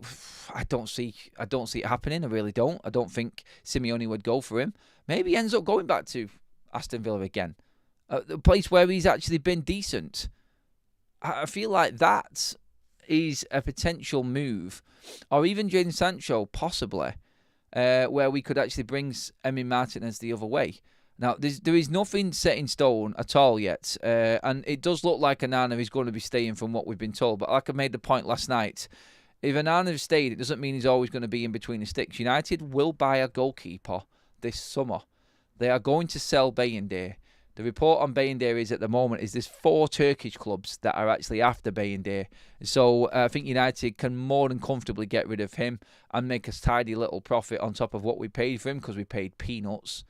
I don't see it happening. I really don't. I don't think Simeone would go for him. Maybe he ends up going back to Aston Villa again, the place where he's actually been decent. I feel like that is a potential move, or even Jadon Sancho possibly, where we could actually bring Emi Martinez the other way. Now, there is nothing set in stone at all yet, and it does look like Onana is going to be staying from what we've been told. But like I made the point last night, if Onana has stayed, it doesn't mean he's always going to be in between the sticks. United will buy a goalkeeper this summer. They are going to sell Bayındır. The report on Bayındır is at the moment is there's 4 Turkish clubs that are actually after Bayındır. So I think United can more than comfortably get rid of him and make a tidy little profit on top of what we paid for him, because we paid peanuts.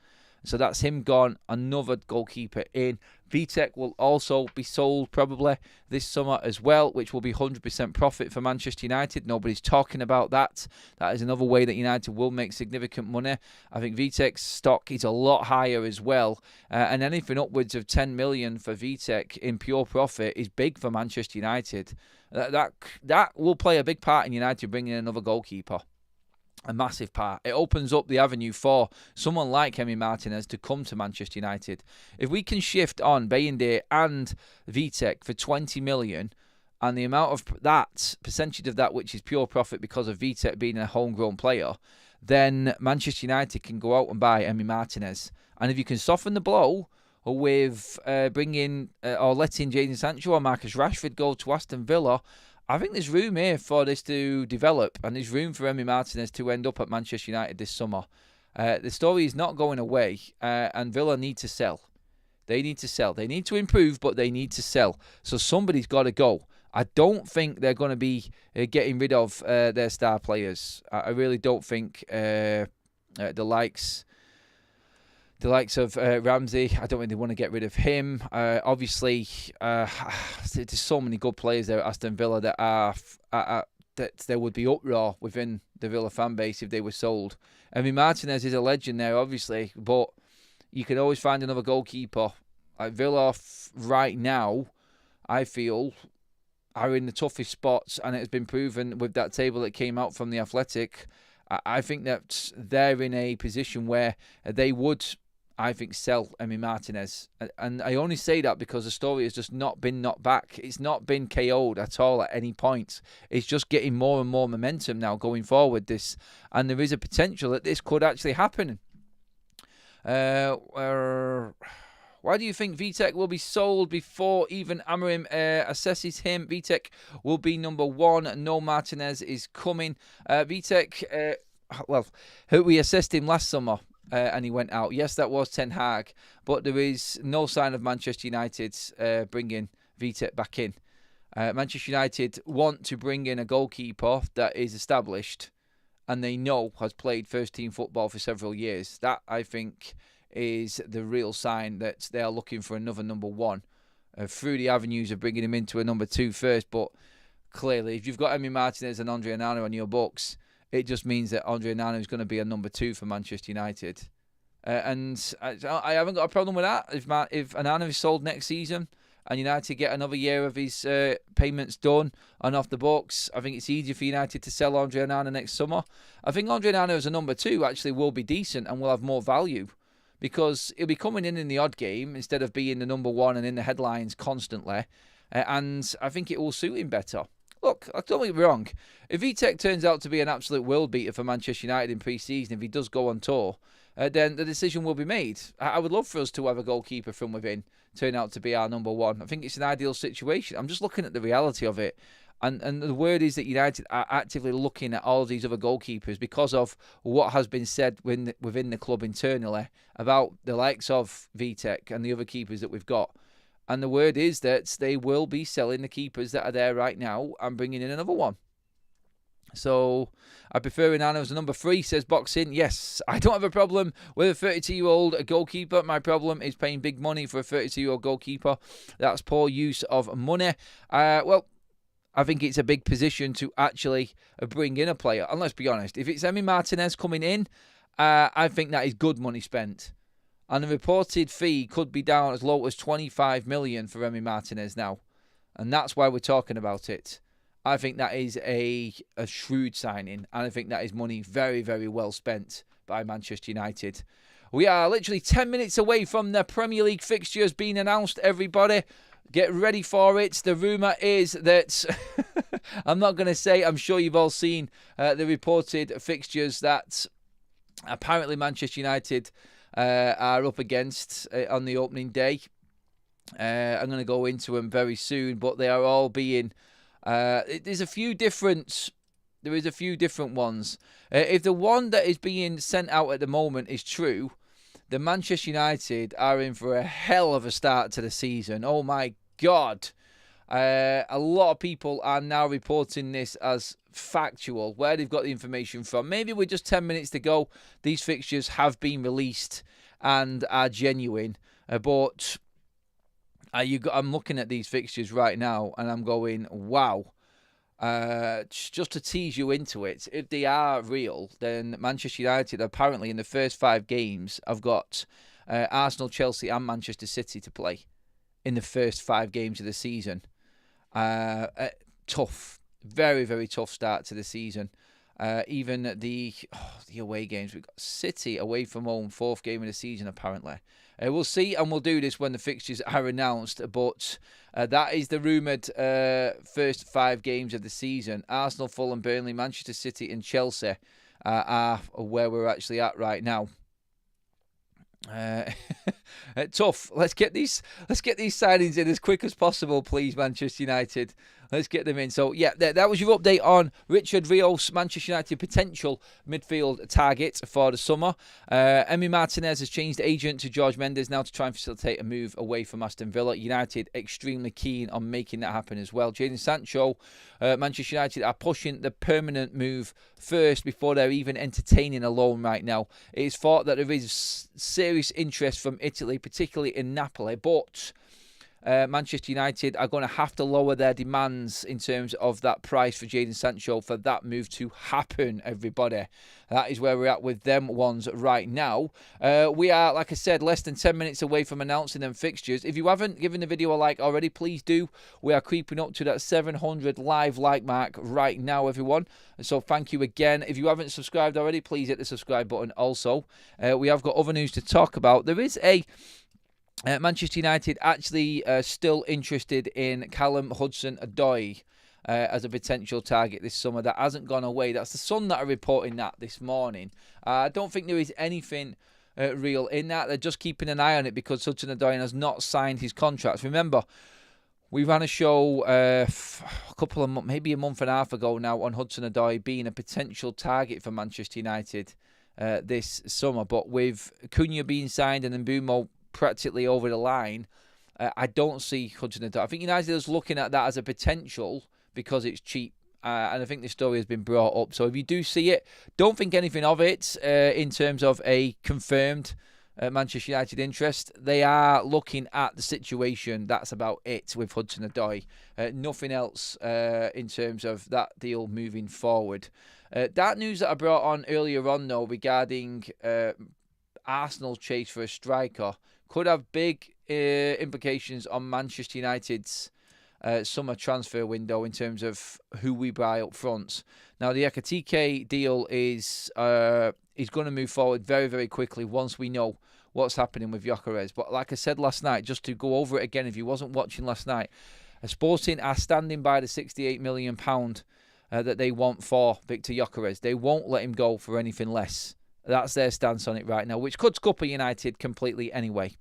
So that's him gone. Another goalkeeper in. Vitek will also be sold probably this summer as well, which will be 100% profit for Manchester United. Nobody's talking about that. That is another way that United will make significant money. I think Vitek's stock is a lot higher as well. And anything upwards of 10 million for Vitek in pure profit is big for Manchester United. That will play a big part in United bringing in another goalkeeper. A massive part. It opens up the avenue for someone like Emi Martinez to come to Manchester United. If we can shift on Bayındır and Vitek for 20 million, and the amount of that, percentage of that which is pure profit because of Vitek being a homegrown player, then Manchester United can go out and buy Emi Martinez. And if you can soften the blow with bringing or letting Jadon Sancho or Marcus Rashford go to Aston Villa, I think there's room here for this to develop, and there's room for Emi Martinez to end up at Manchester United this summer. The story is not going away, and Villa need to sell. They need to sell. They need to improve, but they need to sell. So somebody's got to go. I don't think they're going to be getting rid of their star players. I really don't think the likes of Ramsey, I don't really want to get rid of him. Obviously, there's so many good players there at Aston Villa that there would be uproar within the Villa fan base if they were sold. I mean, Martinez is a legend there, obviously, but you can always find another goalkeeper. Villa right now, I feel, are in the toughest spots, and it has been proven with that table that came out from The Athletic. I think that they're in a position where they would, I think, sell Emi Martinez. And I only say that because the story has just not been knocked back. It's not been KO'd at all at any point. It's just getting more and more momentum now going forward. And there is a potential that this could actually happen. Why do you think Vitek will be sold before even Amorim assesses him? Vitek will be number 1. No Martinez is coming. Vitek, well, we assessed him last summer and he went out. Yes, that was Ten Hag, but there is no sign of Manchester United bringing Vitek back in. Manchester United want to bring in a goalkeeper that is established and they know has played first-team football for several years. That, I think, is the real sign that they are looking for another number 1 through the avenues of bringing him into a number 2 first. But clearly, if you've got Emi Martinez and Andre Onana on your books, it just means that Andre Onana is going to be a number 2 for Manchester United. And I haven't got a problem with that. If Onana is sold next season and United get another year of his payments done and off the books, I think it's easier for United to sell Andre Onana next summer. I think Andre Onana as a number 2 actually will be decent and will have more value because he'll be coming in the odd game instead of being the number 1 and in the headlines constantly. And I think it will suit him better. Look, don't get me wrong. If Vitek turns out to be an absolute world beater for Manchester United in pre-season, if he does go on tour, then the decision will be made. I would love for us to have a goalkeeper from within turn out to be our number 1. I think it's an ideal situation. I'm just looking at the reality of it. And the word is that United are actively looking at all of these other goalkeepers because of what has been said within the club internally about the likes of Vitek and the other keepers that we've got. And the word is that they will be selling the keepers that are there right now and bringing in another one. So I prefer Onana as a number 3, says Boxing. Yes, I don't have a problem with a 32-year-old goalkeeper. My problem is paying big money for a 32-year-old goalkeeper. That's poor use of money. Well, I think it's a big position to actually bring in a player. And let's be honest, if it's Emi Martinez coming in, I think that is good money spent. And the reported fee could be down as low as 25 million for Emi Martinez now. And that's why we're talking about it. I think that is a shrewd signing. And I think that is money very, very well spent by Manchester United. We are literally 10 minutes away from the Premier League fixtures being announced, everybody. Get ready for it. The rumour is that, I'm not going to say, I'm sure you've all seen the reported fixtures that apparently Manchester United are up against on the opening day. I'm going to go into them very soon, but they are all being... There is a few different ones. If the one that is being sent out at the moment is true, the Manchester United are in for a hell of a start to the season. Oh my God. A lot of people are now reporting this as factual, where they've got the information from. Maybe with just 10 minutes to go, these fixtures have been released and are genuine. But I'm looking at these fixtures right now and I'm going, wow. Just to tease you into it, if they are real, then Manchester United apparently in the first 5 games have got Arsenal, Chelsea and Manchester City to play in the first 5 games of the season. Tough, very, very tough start to the season. Even the away games, we've got City away from home, 4th game of the season apparently. We'll see, and we'll do this when the fixtures are announced, but that is the rumoured first 5 games of the season. Arsenal, Fulham, Burnley, Manchester City and Chelsea are where we're actually at right now. Tough. Let's get these signings in as quick as possible, please, Manchester United. Let's get them in. So, yeah, that was your update on Richard Rios, Manchester United potential midfield target for the summer. Emi Martinez has changed agent to George Mendes now to try and facilitate a move away from Aston Villa. United extremely keen on making that happen as well. Jadon Sancho, Manchester United are pushing the permanent move first before they're even entertaining a loan right now. It is thought that there is serious interest from Italy, particularly in Napoli, but Manchester United are going to have to lower their demands in terms of that price for Jadon Sancho for that move to happen, everybody. That is where we're at with them ones right now. We are, like I said, less than 10 minutes away from announcing them fixtures. If you haven't given the video a like already, please do. We are creeping up to that 700 live like mark right now, everyone. So thank you again. If you haven't subscribed already, please hit the subscribe button also. We have got other news to talk about. There is a... Manchester United actually still interested in Callum Hudson-Odoi as a potential target this summer. That hasn't gone away. That's the Sun that are reporting that this morning. I don't think there is anything reel in that. They're just keeping an eye on it because Hudson-Odoi has not signed his contracts. Remember, we ran a show a couple of months, maybe a month and a half ago now, on Hudson-Odoi being a potential target for Manchester United this summer. But with Cunha being signed and Mbeumo practically over the line, I don't see Hudson-Odoi. I think United is looking at that as a potential because it's cheap. And I think the story has been brought up. So if you do see it, don't think anything of it in terms of a confirmed Manchester United interest. They are looking at the situation. That's about it with Hudson-Odoi. Nothing else in terms of that deal moving forward. That news that I brought on earlier on, though, regarding Arsenal's chase for a striker could have big implications on Manchester United's summer transfer window in terms of who we buy up front. Now, the Ekitike deal is going to move forward very, very quickly once we know what's happening with Gyökeres. But like I said last night, just to go over it again, if you wasn't watching last night, Sporting are standing by the £68 million that they want for Victor Gyökeres. They won't let him go for anything less. That's their stance on it right now, which could scupper United completely anyway.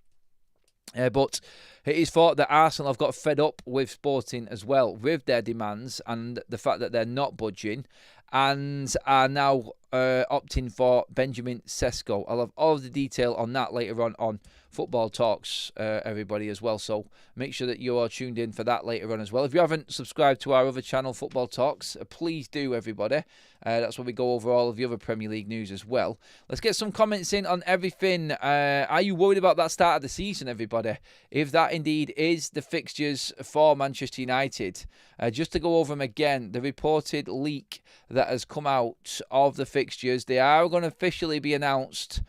But it is thought that Arsenal have got fed up with Sporting as well, with their demands and the fact that they're not budging, and are now opting for Benjamin Sesko. I'll have all of the detail on that later on Football Talks, everybody, as well. So make sure that you are tuned in for that later on as well. If you haven't subscribed to our other channel, Football Talks, please do, everybody. That's where we go over all of the other Premier League news as well. Let's get some comments in on everything. Are you worried about that start of the season, everybody? If that indeed is the fixtures for Manchester United. Just to go over them again, the reported leak that has come out of the fixtures, they are going to officially be announced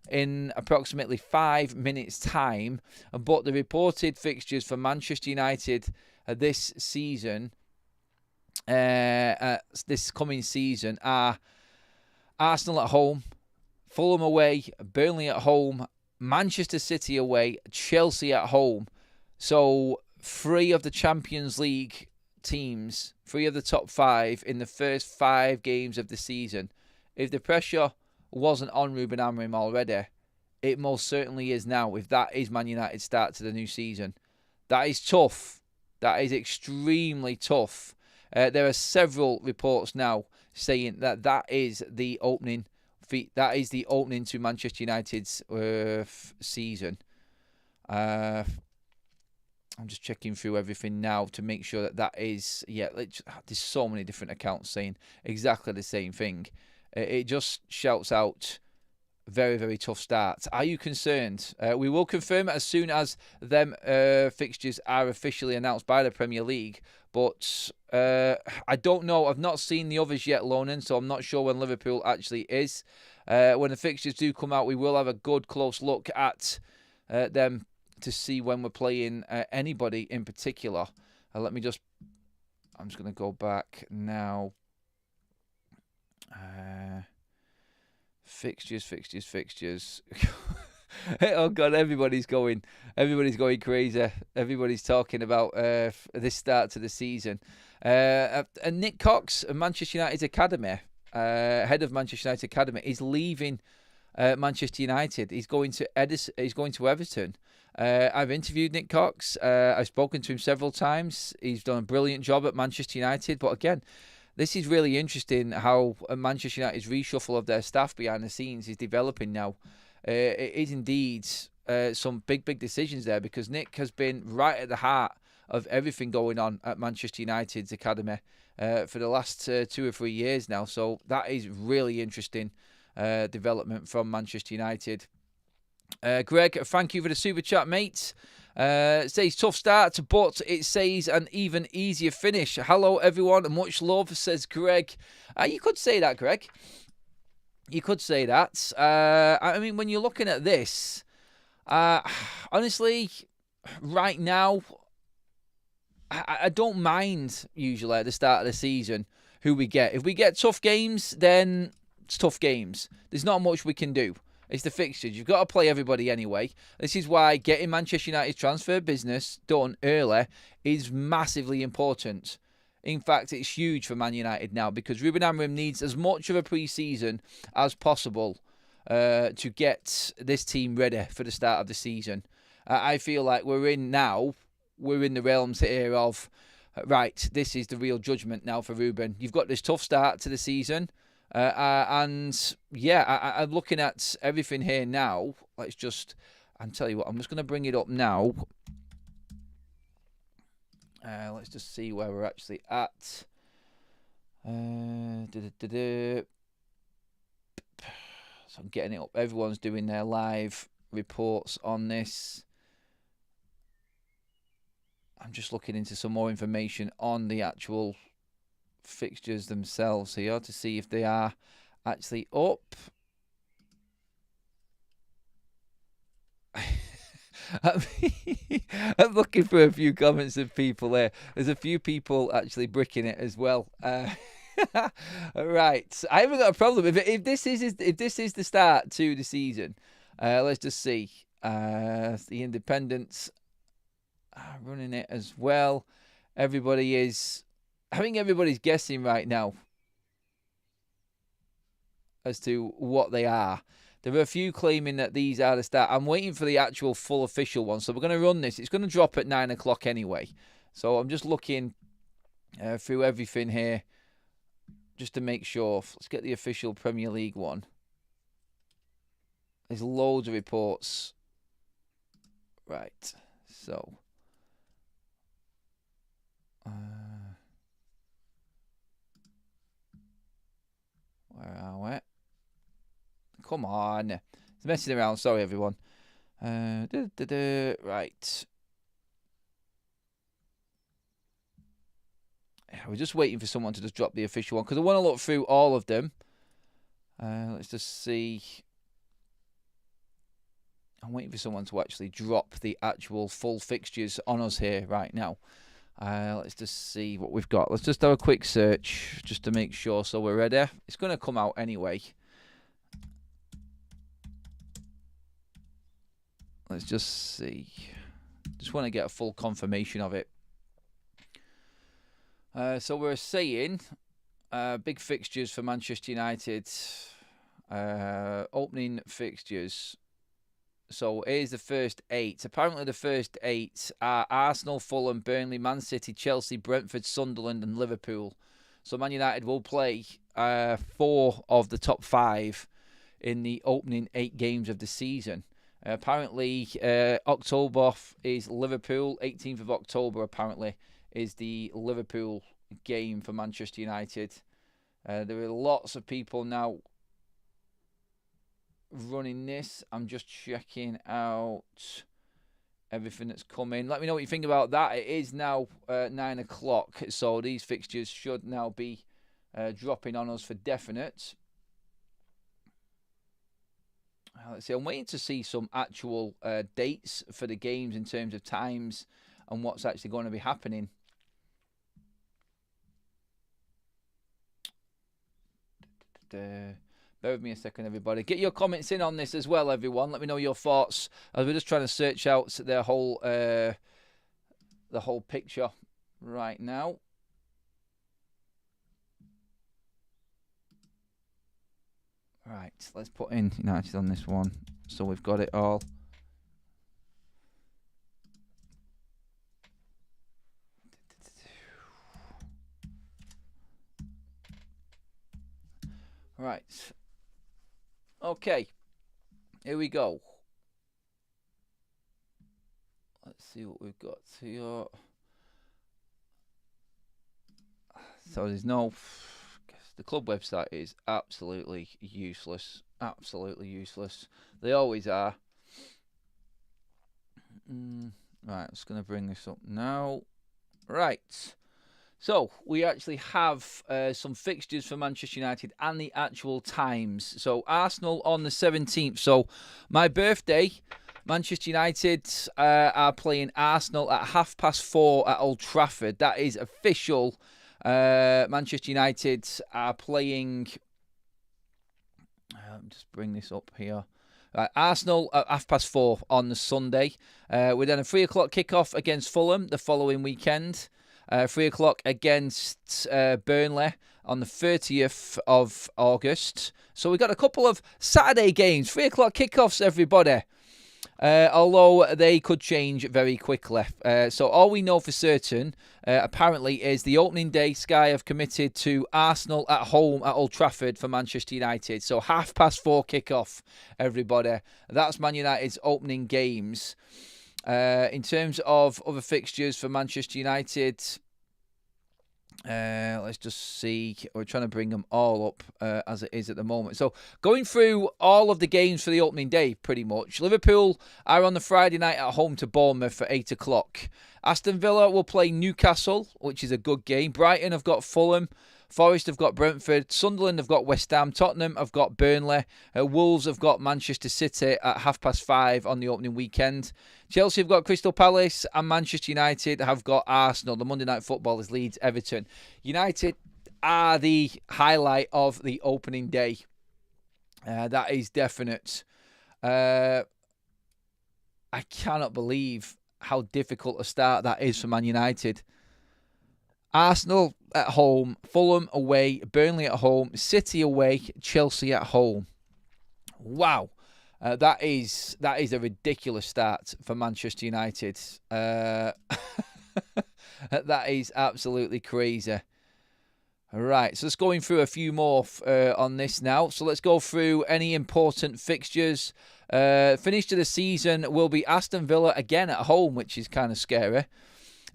in approximately 5 minutes' time. But the reported fixtures for Manchester United this season, this coming season, are Arsenal at home, Fulham away, Burnley at home, Manchester City away, Chelsea at home. So 3 of the Champions League teams, 3 of the top 5 in the first 5 games of the season. If the pressure wasn't on Ruben Amorim already, it most certainly is now, if that is Man United's start to the new season. That is tough. That is extremely tough. There are several reports now saying that that is the opening to Manchester United's season. I'm just checking through everything now to make sure that that is... Yeah, there's so many different accounts saying exactly the same thing. It just shouts out very, very tough start. Are you concerned? We will confirm it as soon as them fixtures are officially announced by the Premier League. But I don't know. I've not seen the others yet, Lonan, so I'm not sure when Liverpool actually is. When the fixtures do come out, we will have a good close look at them to see when we're playing anybody in particular. I'm just going to go back now. Fixtures. Oh God, everybody's going crazy. Everybody's talking about this start to the season. And Nick Cox of Manchester United's academy, head of Manchester United academy, is leaving Manchester United. He's going to Everton. I've interviewed Nick Cox. I've spoken to him several times. He's done a brilliant job at Manchester United. But again, this is really interesting how Manchester United's reshuffle of their staff behind the scenes is developing now. It is indeed some big decisions there, because Nick has been right at the heart of everything going on at Manchester United's academy for the last 2 or 3 years now. So that is really interesting development from Manchester United. Greg, thank you for the super chat, mate. It says tough start, but it says an even easier finish. Hello, everyone. Much love, says Greg. You could say that, Greg. You could say that. I mean, when you're looking at this, honestly, right now, I don't mind usually at the start of the season who we get. If we get tough games, then it's tough games. There's not much we can do. It's the fixtures. You've got to play everybody anyway. This is why getting Manchester United's transfer business done early is massively important. In fact, it's huge for Man United now, because Ruben Amorim needs as much of a pre-season as possible to get this team ready for the start of the season. I feel like we're in the realms here of, right, this is the real judgment now for Ruben. You've got this tough start to the season. And yeah, I'm looking at everything here now. I'll tell you what, I'm just going to bring it up now. Let's just see where we're actually at. So I'm getting it up. Everyone's doing their live reports on this. I'm just looking into some more information on the actual fixtures themselves here to see if they are actually up. I'm looking for a few comments of people there. There's a few people actually bricking it as well. Right, I haven't got a problem if this is the start to the season. Let's just see. The Independents are running it as well. I think everybody's guessing right now as to what they are. There are a few claiming that these are the start. I'm waiting for the actual full official one. So we're going to run this. It's going to drop at 9 o'clock anyway. So I'm just looking through everything here just to make sure. Let's get the official Premier League one. There's loads of reports. Right. So. Where are we? Come on. It's messing around. Sorry, everyone. Right. We're just waiting for someone to just drop the official one because I want to look through all of them. Let's just see. I'm waiting for someone to actually drop the actual full fixtures on us here right now. Let's just see what we've got. Let's just have a quick search just to make sure so we're ready. It's going to come out anyway. Let's just see. Just want to get a full confirmation of it. So we're saying big fixtures for Manchester United. Opening fixtures. So here's the first 8. Apparently the first 8 are Arsenal, Fulham, Burnley, Man City, Chelsea, Brentford, Sunderland and Liverpool. So Man United will play 4 of the top 5 in the opening 8 games of the season. Apparently, October is Liverpool. 18th of October, apparently, is the Liverpool game for Manchester United. There are lots of people now running this. I'm just checking out everything that's coming. Let me know what you think about that. It is now 9 o'clock, so these fixtures should now be dropping on us for definite. Let's see, I'm waiting to see some actual dates for the games in terms of times and what's actually going to be happening. Bear with me a second, everybody. Get your comments in on this as well, everyone. Let me know your thoughts as we're just trying to search out the whole picture right now. Right, let's put in United on this one so we've got it all. Right. Okay. Here we go. Let's see what we've got here. So there's no... The club website is absolutely useless. Absolutely useless. They always are. Right, I'm just going to bring this up now. Right. So, we actually have some fixtures for Manchester United and the actual times. So, Arsenal on the 17th. So, my birthday, Manchester United are playing Arsenal at 4:30 at Old Trafford. That is official. Manchester United are playing... Let me just bring this up here. Arsenal at 4:30 on the Sunday. We're then a 3 o'clock kickoff against Fulham the following weekend. 3 o'clock against Burnley on the 30th of August. So we've got a couple of Saturday games, 3 o'clock kickoffs, everybody. Although they could change very quickly. So all we know for certain, apparently, is the opening day. Sky have committed to Arsenal at home at Old Trafford for Manchester United. So 4:30 kickoff, everybody. That's Man United's opening games. In terms of other fixtures for Manchester United, let's just see. We're trying to bring them all up as it is at the moment. So going through all of the games for the opening day, pretty much. Liverpool are on the Friday night at home to Bournemouth for 8 o'clock. Aston Villa will play Newcastle, which is a good game. Brighton have got Fulham. Forest have got Brentford. Sunderland have got West Ham. Tottenham have got Burnley. Wolves have got Manchester City at 5:30 on the opening weekend. Chelsea have got Crystal Palace, and Manchester United have got Arsenal. The Monday Night Football is Leeds Everton. United are the highlight of the opening day. That is definite. I cannot believe how difficult a start that is for Man United. Arsenal at home, Fulham away, Burnley at home, City away, Chelsea at home. Wow. That is a ridiculous start for Manchester United. That is absolutely crazy. All right, so let's going through a few more on this now. So let's go through any important fixtures. Finish to the season will be Aston Villa again at home, which is kind of scary.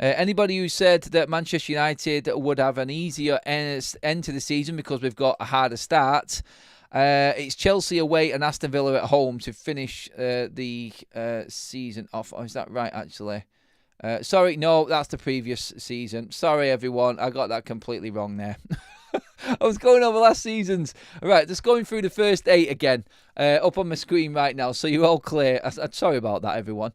Anybody who said that Manchester United would have an easier end to the season because we've got a harder start, it's Chelsea away and Aston Villa at home to finish the season off. Oh, is that right, actually? Sorry, no, that's the previous season. Sorry, everyone. I got that completely wrong there. I was going over last season's. Right, just going through the first 8 again. Up on my screen right now, so you're all clear. Sorry about that, everyone.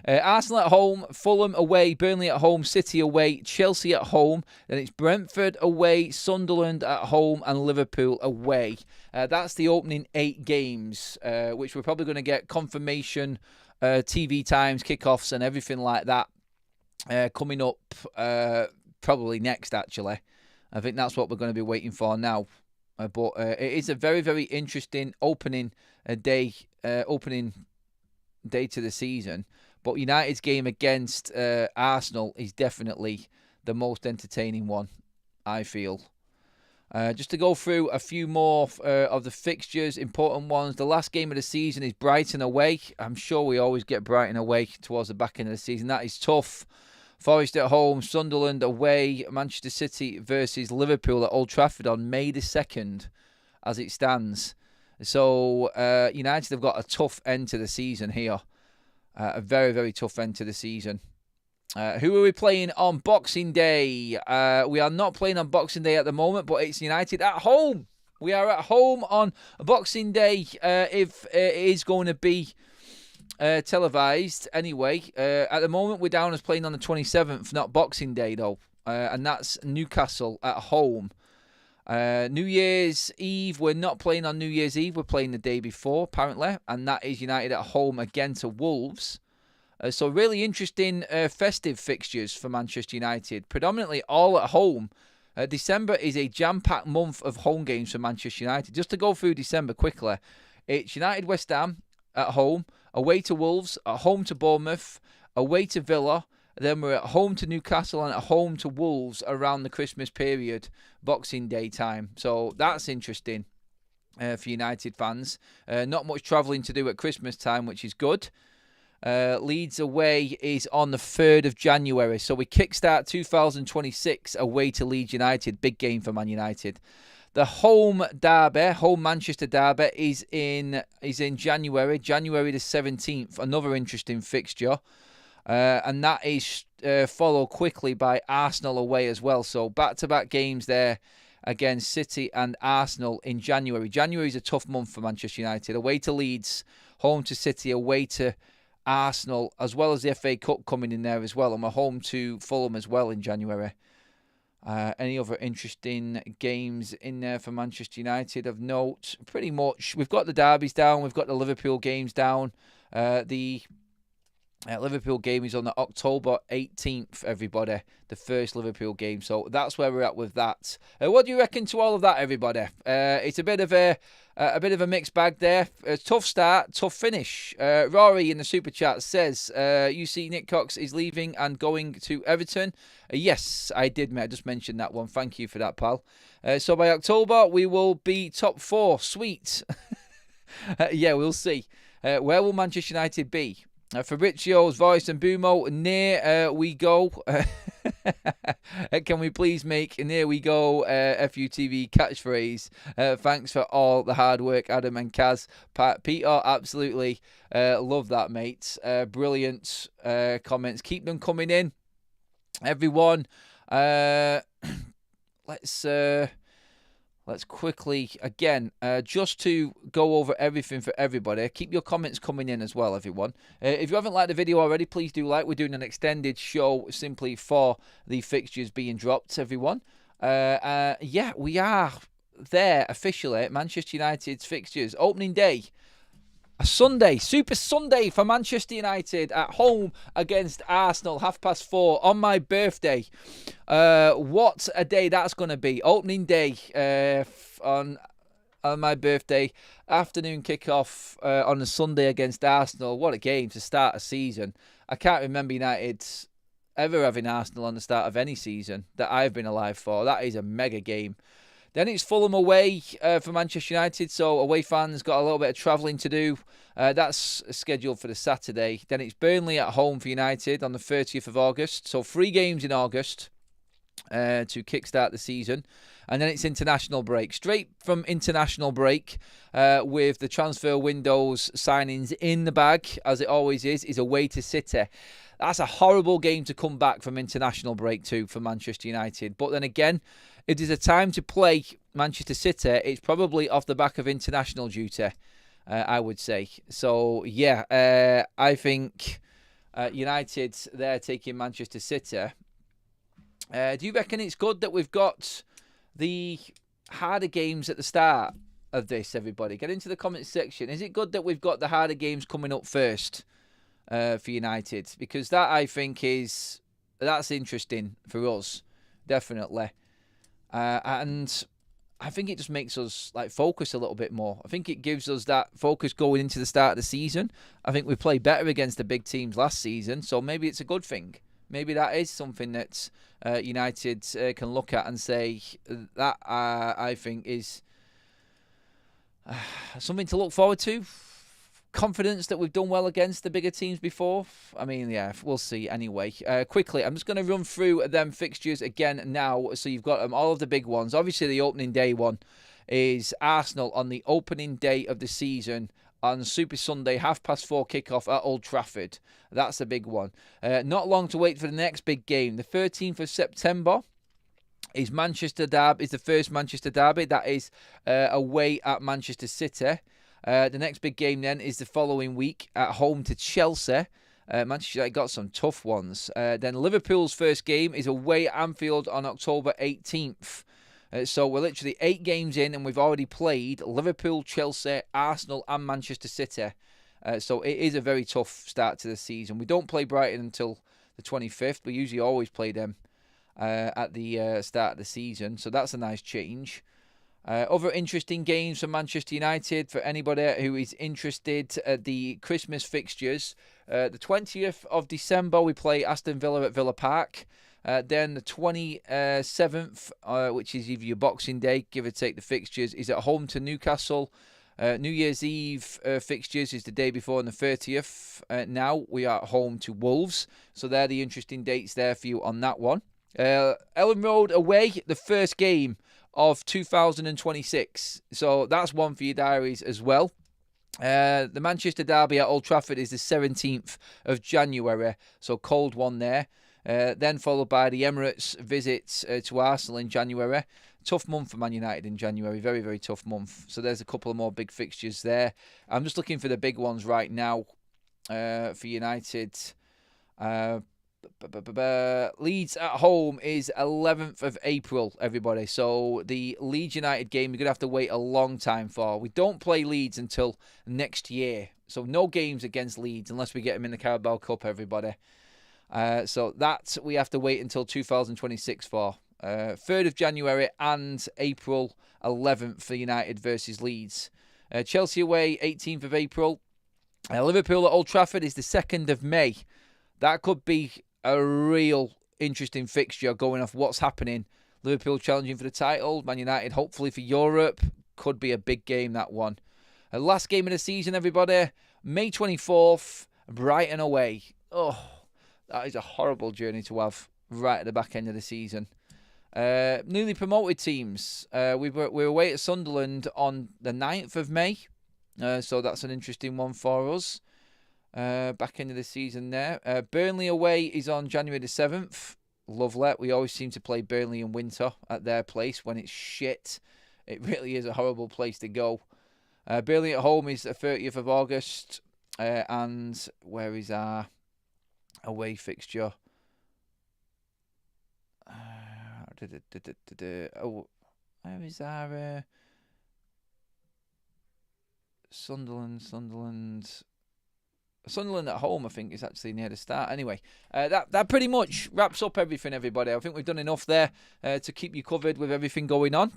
Arsenal at home, Fulham away, Burnley at home, City away, Chelsea at home. Then it's Brentford away, Sunderland at home, and Liverpool away. That's the opening 8 games, which we're probably going to get confirmation, TV times, kickoffs, and everything like that coming up probably next, actually. I think that's what we're going to be waiting for now. But it is a very, very interesting opening day to the season. But United's game against Arsenal is definitely the most entertaining one, I feel. Just to go through a few more of the fixtures, important ones. The last game of the season is Brighton away. I'm sure we always get Brighton away towards the back end of the season. That is tough. Forest at home, Sunderland away, Manchester City versus Liverpool at Old Trafford on May the 2nd, as it stands. So United have got a tough end to the season here. A very, very tough end to the season. Who are we playing on Boxing Day? We are not playing on Boxing Day at the moment, but it's United at home. We are at home on Boxing Day if it is going to be televised anyway. At the moment we're down as playing on the 27th, not Boxing Day though, and that's Newcastle at home. New Year's Eve, we're not playing on New Year's Eve, we're playing the day before apparently, and that is United at home again to Wolves. So really interesting festive fixtures for Manchester United, predominantly all at home. December is a jam-packed month of home games for Manchester United. Just to go through December quickly, it's United West Ham at home, away to Wolves, at home to Bournemouth, away to Villa, then we're at home to Newcastle and at home to Wolves around the Christmas period, Boxing Day time. So that's interesting for United fans. Not much travelling to do at Christmas time, which is good. Leeds away is on the 3rd of January. So we kickstart 2026 away to Leeds United. Big game for Man United. The home derby, home Manchester derby, is in January the 17th. Another interesting fixture, and that is followed quickly by Arsenal away as well. So back-to-back games there against City and Arsenal in January. January is a tough month for Manchester United. Away to Leeds, home to City, away to Arsenal, as well as the FA Cup coming in there as well. And we're home to Fulham as well in January. Any other interesting games in there for Manchester United of note? Pretty much. We've got the derbies down. We've got the Liverpool games down. The Liverpool game is on the October 18th, everybody. The first Liverpool game. So that's where we're at with that. What do you reckon to all of that, everybody? It's a bit of a mixed bag there. A tough start, tough finish. Rory in the super chat says, you see Nick Cox is leaving and going to Everton. Yes, I did, mate. I just mentioned that one. Thank you for that, pal. So by October, we will be top 4. Sweet. Yeah, we'll see. Where will Manchester United be? Fabrizio's voice and Bumo, near we go. Can we please make near we go FUTV catchphrase? Thanks for all the hard work, Adam and Kaz. Peter, absolutely love that, mate. Brilliant comments. Keep them coming in, everyone. Let's quickly, again, just to go over everything for everybody. Keep your comments coming in as well, everyone. If you haven't liked the video already, please do like. We're doing an extended show simply for the fixtures being dropped, everyone. Yeah, we are there officially. Manchester United's fixtures. Opening day. A Sunday, Super Sunday for Manchester United at home against Arsenal, 4:30 on my birthday. What a day that's going to be. Opening day on my birthday. Afternoon kickoff on a Sunday against Arsenal. What a game to start a season. I can't remember United ever having Arsenal on the start of any season that I've been alive for. That is a mega game. Then it's Fulham away for Manchester United, so away fans got a little bit of travelling to do. That's scheduled for the Saturday. Then it's Burnley at home for United on the 30th of August. So 3 games in August to kickstart the season. And then it's international break. Straight from international break with the transfer windows signings in the bag, as it always is away to City. That's a horrible game to come back from international break to for Manchester United. But then again, it is a time to play Manchester City. It's probably off the back of international duty, I would say. So, yeah, I think United, they're taking Manchester City. Do you reckon it's good that we've got the harder games at the start of this, everybody? Get into the comments section. Is it good that we've got the harder games coming up first for United? Because that, I think, that's interesting for us, definitely. And I think it just makes us focus a little bit more. I think it gives us that focus going into the start of the season. I think we played better against the big teams last season, so maybe it's a good thing. Maybe that is something that United can look at and say that I think is something to look forward to. Confidence that we've done well against the bigger teams before. I mean, yeah, we'll see anyway. Quickly, I'm just going to run through them fixtures again now. So you've got all of the big ones. Obviously, the opening day one is Arsenal on the opening day of the season on Super Sunday, 4:30 kickoff at Old Trafford. That's a big one. Not long to wait for the next big game. The 13th of September is Manchester Derby. Is the first Manchester Derby. That is away at Manchester City. The next big game then is the following week at home to Chelsea. Manchester United got some tough ones. Then Liverpool's first game is away at Anfield on October 18th. So we're literally 8 games in and we've already played Liverpool, Chelsea, Arsenal and Manchester City. So it is a very tough start to the season. We don't play Brighton until the 25th. We usually always play them at the start of the season. So that's a nice change. Other interesting games for Manchester United, for anybody who is interested, the Christmas fixtures. The 20th of December, we play Aston Villa at Villa Park. Then the 27th, which is either your Boxing Day, give or take the fixtures, is at home to Newcastle. New Year's Eve fixtures is the day before on the 30th. Now we are at home to Wolves. So they're the interesting dates there for you on that one. Ellen Road away, the first game of 2026. So that's one for your diaries as well. The Manchester Derby at Old Trafford is the 17th of January. So cold one there. Then followed by the Emirates visit to Arsenal in January. Tough month for Man United in January. Very, very tough month. So there's a couple of more big fixtures there. I'm just looking for the big ones right now for United. Leeds at home is 11th of April, everybody. So the Leeds United game you're going to have to wait a long time for. We don't play Leeds until next year. So no games against Leeds unless we get them in the Carabao Cup, everybody. So that we have to wait until 2026 for. 3rd of January and April 11th for United versus Leeds. Chelsea away, 18th of April. Liverpool at Old Trafford is the 2nd of May. That could be a real interesting fixture going off what's happening. Liverpool challenging for the title. Man United hopefully for Europe. Could be a big game, that one. Last game of the season, everybody. May 24th, Brighton away. Oh, that is a horrible journey to have right at the back end of the season. Newly promoted teams. We're away at Sunderland on the 9th of May. So that's an interesting one for us. Back end of the season there. Burnley away is on January the 7th. Lovely. We always seem to play Burnley in winter at their place when it's shit. It really is a horrible place to go. Burnley at home is the 30th of August. And where is our away fixture? Oh, where is our Sunderland at home, I think, is actually near the start. Anyway, that pretty much wraps up everything, everybody. I think we've done enough there to keep you covered with everything going on.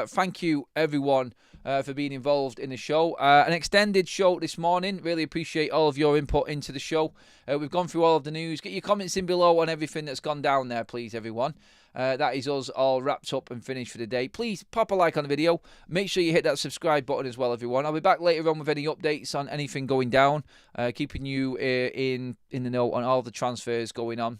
Thank you, everyone, for being involved in the show. An extended show this morning. Really appreciate all of your input into the show. We've gone through all of the news. Get your comments in below on everything that's gone down there, please, everyone. That is us all wrapped up and finished for the day. Please pop a like on the video. Make sure you hit that subscribe button as well, everyone. I'll be back later on with any updates on anything going down, keeping you in the know on all the transfers going on.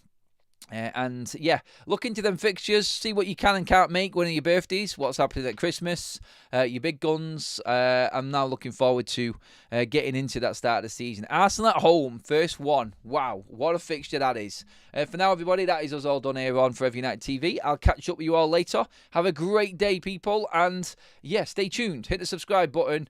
And yeah, look into them fixtures, see what you can and can't make one of your birthdays, what's happening at Christmas, your big guns. I'm now looking forward to getting into that start of the season. Arsenal at home, first one. Wow, what a fixture that is. For now, everybody, that is us all done here on Forever United TV. I'll catch up with you all later. Have a great day, people, and yeah, stay tuned. Hit the subscribe button.